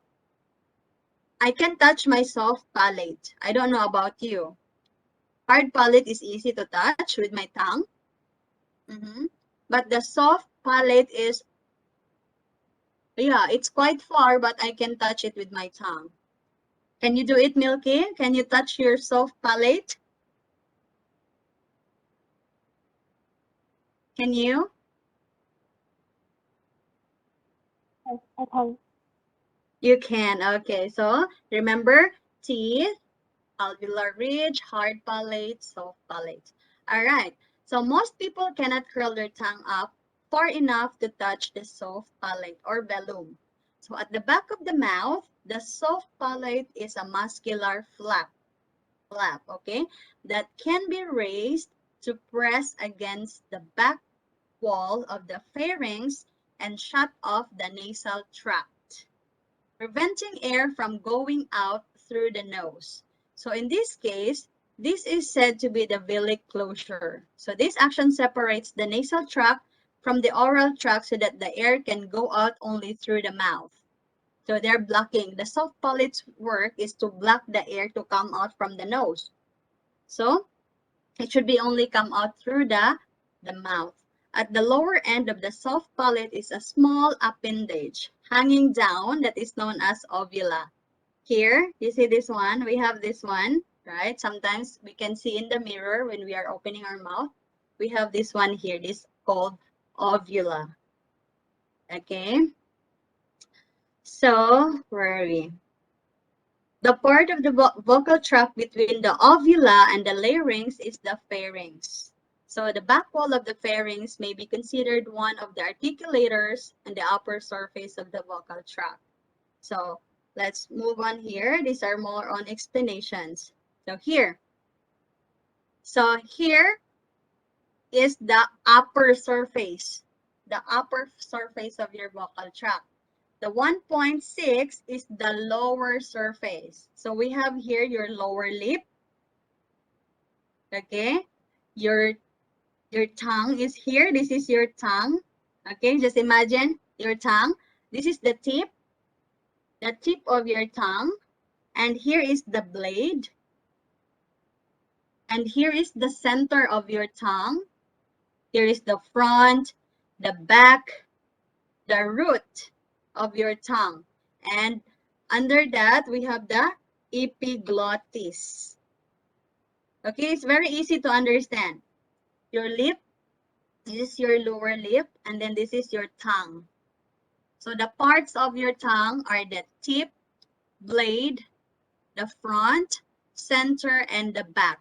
I can touch my soft palate. I don't know about you. Hard palate is easy to touch with my tongue. But the soft palate is, yeah, it's quite far, but I can touch it with my tongue. Can you do it, Milky? Can you touch your soft palate? Can you? Yes, I can. You can. Okay, so remember teeth, alveolar ridge, hard palate, soft palate. All right. So most people cannot curl their tongue up far enough to touch the soft palate or velum. So at the back of the mouth, the soft palate is a muscular flap, okay, that can be raised to press against the back wall of the pharynx and shut off the nasal tract, preventing air from going out through the nose. So in this case, this is said to be the velic closure. So this action separates the nasal tract from the oral tract so that the air can go out only through the mouth. So they're blocking. The soft palate's work is to block the air to come out from the nose. So it should be only come out through the mouth. At the lower end of the soft palate is a small appendage hanging down that is known as uvula. Here, you see this one? We have this one, right? Sometimes we can see in the mirror when we are opening our mouth. We have this one here, this called uvula. Okay. So, where are we? The part of the vocal tract between the uvula and the larynx is the pharynx. So the back wall of the pharynx may be considered one of the articulators and the upper surface of the vocal tract. So let's move on here. These are more on explanations. So here is the upper surface of your vocal tract. The 1.6 is the lower surface. So we have here your lower lip. Okay, your tongue is here. This is your tongue. Okay, just imagine your tongue. This is the tip of your tongue. And here is the blade. And here is the center of your tongue. Here is the front, the back, the root of your tongue. And under that, we have the epiglottis. Okay, it's very easy to understand. Your lip, this is your lower lip, and then this is your tongue. So the parts of your tongue are the tip, blade, the front, center, and the back.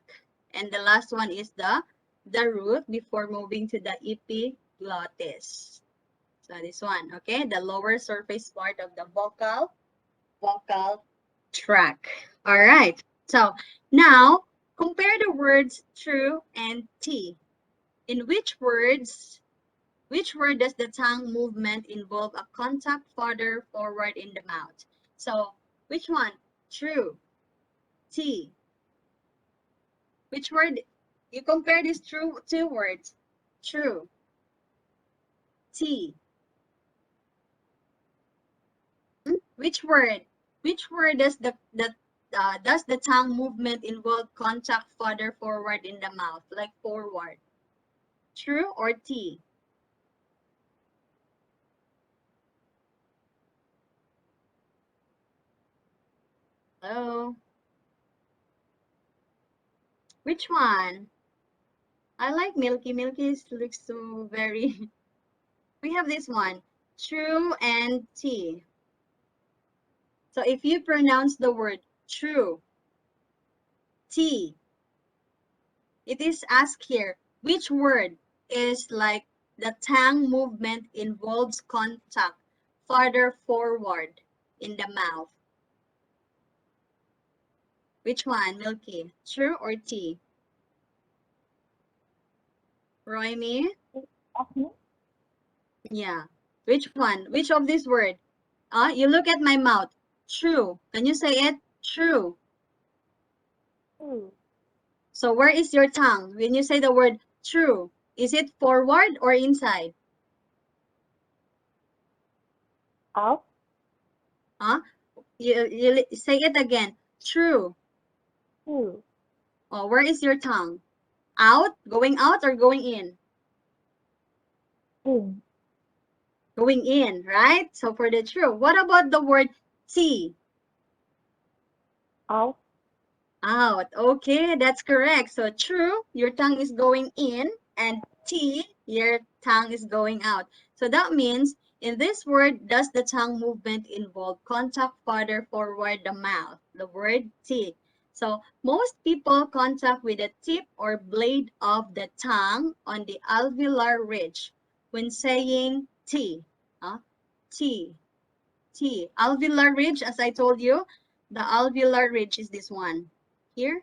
And the last one is the root before moving to the epiglottis. So this one, okay, the lower surface part of the vocal tract. All right. So now compare the words true and T. In which word does the tongue movement involve a contact farther forward in the mouth? So which one? True. T. Which word? You compare these two words. True. T. Which word does the tongue movement involve contact farther forward in the mouth, like forward? True or T? Hello? Which one? I like Milky. Milky looks so very... We have this one. True and T. So if you pronounce the word true, T, it is asked here, which word is like the tongue movement involves contact farther forward in the mouth? Which one, Milky? True or T? Royme? Yeah. Which one? Which of these words? You look at my mouth. True. Can you say it? True. So where is your tongue when you say the word true? Is it forward or inside? Out. You say it again. True. True. Oh, where is your tongue? Out? Going out or going in? In. Going in, right? So for the true. What about the word T? Out. Out. Okay, that's correct. So true, your tongue is going in, and T, your tongue is going out. So that means in this word, does the tongue movement involve contact farther forward the mouth? The word T. So most people contact with the tip or blade of the tongue on the alveolar ridge when saying T. T. T. Alveolar ridge, as I told you, the alveolar ridge is this one. Here,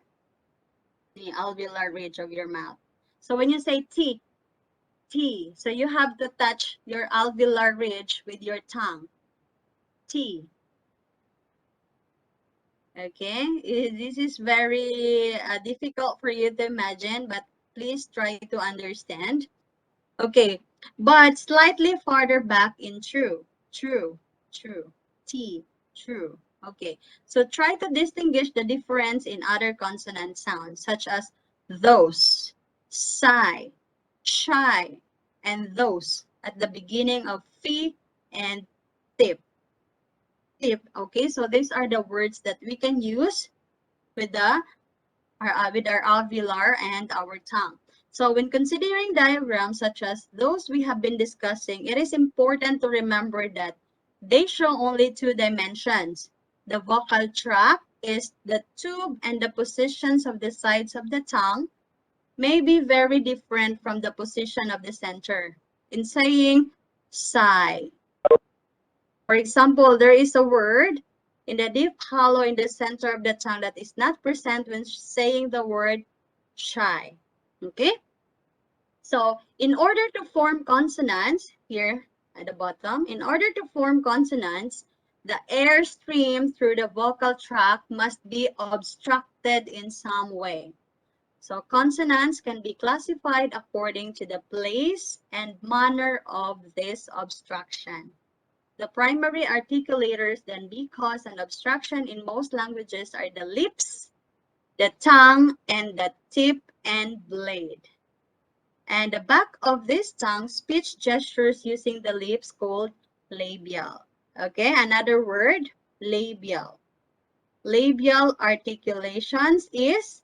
the alveolar ridge of your mouth. So when you say T, T, so you have to touch your alveolar ridge with your tongue. T. Okay, this is very difficult for you to imagine, but please try to understand. Okay, but slightly farther back in true, true, true, T, true. Okay, so try to distinguish the difference in other consonant sounds, such as those, sigh, shy, and those at the beginning of fi and tip. Tip. Okay, so these are the words that we can use with the with our alveolar and our tongue. So when considering diagrams such as those we have been discussing, it is important to remember that they show only two dimensions. The vocal tract is the tube, and the positions of the sides of the tongue may be very different from the position of the center. In saying sigh, for example, there is a word in the deep hollow in the center of the tongue that is not present when saying the word shy. Okay? So in order to form consonants, here at the bottom, in order to form consonants, the air stream through the vocal tract must be obstructed in some way. So consonants can be classified according to the place and manner of this obstruction. The primary articulators that may cause an obstruction in most languages are the lips, the tongue, and the tip and blade. And the back of this tongue, speech gestures using the lips called labial. Okay, another word, labial. Labial articulations is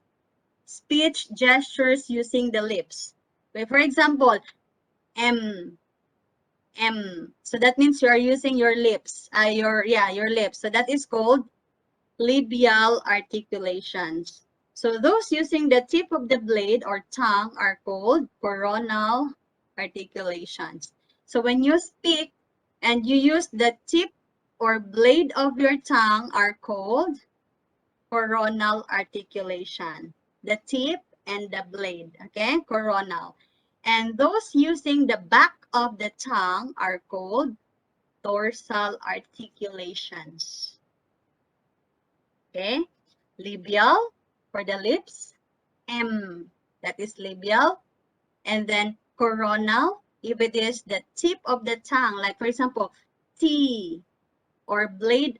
speech gestures using the lips. For example, M. So that means you are using your lips. Your lips. So that is called labial articulations. So those using the tip of the blade or tongue are called coronal articulations. So when you speak and you use the tip or blade of your tongue are called coronal articulation. The tip and the blade, okay, coronal. And those using the back of the tongue are called dorsal articulations. Okay, labial for the lips, M, that is labial, and then coronal, if it is the tip of the tongue, like for example, T, or blade,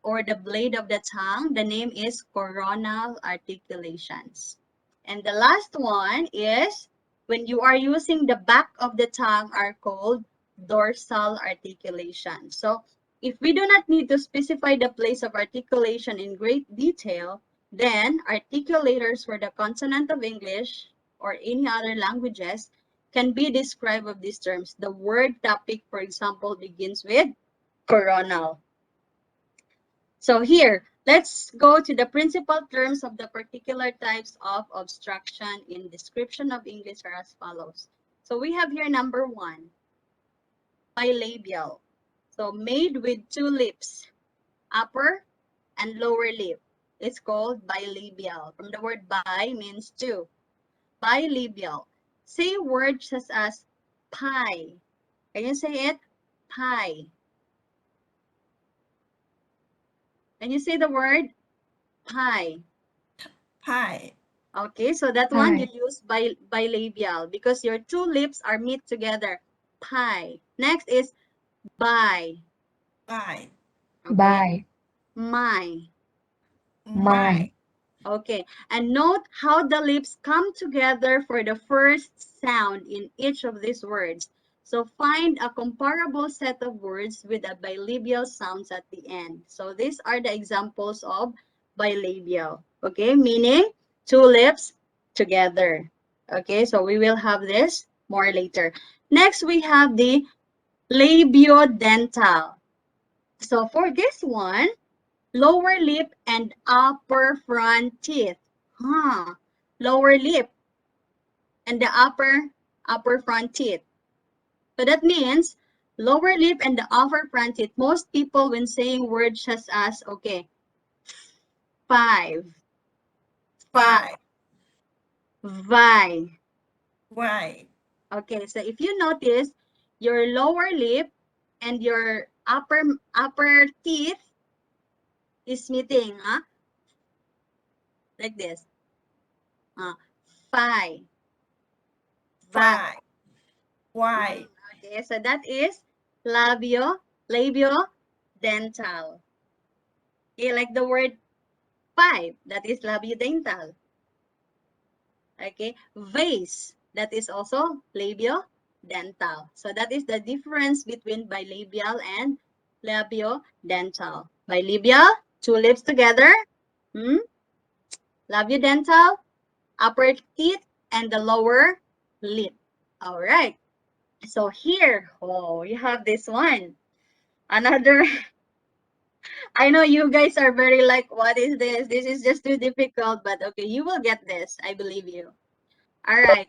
or the blade of the tongue, the name is coronal articulations. And the last one is when you are using the back of the tongue are called dorsal articulation. So if we do not need to specify the place of articulation in great detail, then articulators for the consonant of English or any other languages can be described with these terms. The word topic, for example, begins with coronal. So here, let's go to the principal terms of the particular types of obstruction in description of English are as follows. So we have here number one, bilabial. So made with two lips, upper and lower lip. It's called bilabial. From the word bi means two. Bilabial. Say words such as pie. Can you say it? Pie. Can you say the word pie? Pie. Okay, so that one you use bilabial because your two lips are meet together. Pie. Next is by. By. Okay. By. My. Okay, and note how the lips come together for the first sound in each of these words. So find a comparable set of words with a bilabial sounds at the end. So these are the examples of bilabial. Okay, meaning two lips together. Okay, so we will have this more later. Next, we have the labiodental. So for this one, lower lip and upper front teeth. Lower lip and the upper front teeth. So that means lower lip and the upper front teeth. Most people when saying words such as, okay, five, vi. Okay, so if you notice, your lower lip and your upper teeth is meeting, like this. Fi. Why? Okay, so that is labiodental. Okay, like the word five, that is labiodental. Okay, vase, that is also labiodental. So that is the difference between bilabial and labiodental. Bilabial, two lips together. Labiodental, upper teeth, and the lower lip. All right. So here, oh, you have this one. Another, I know you guys are very like, what is this? This is just too difficult, but okay, you will get this. I believe you. All right.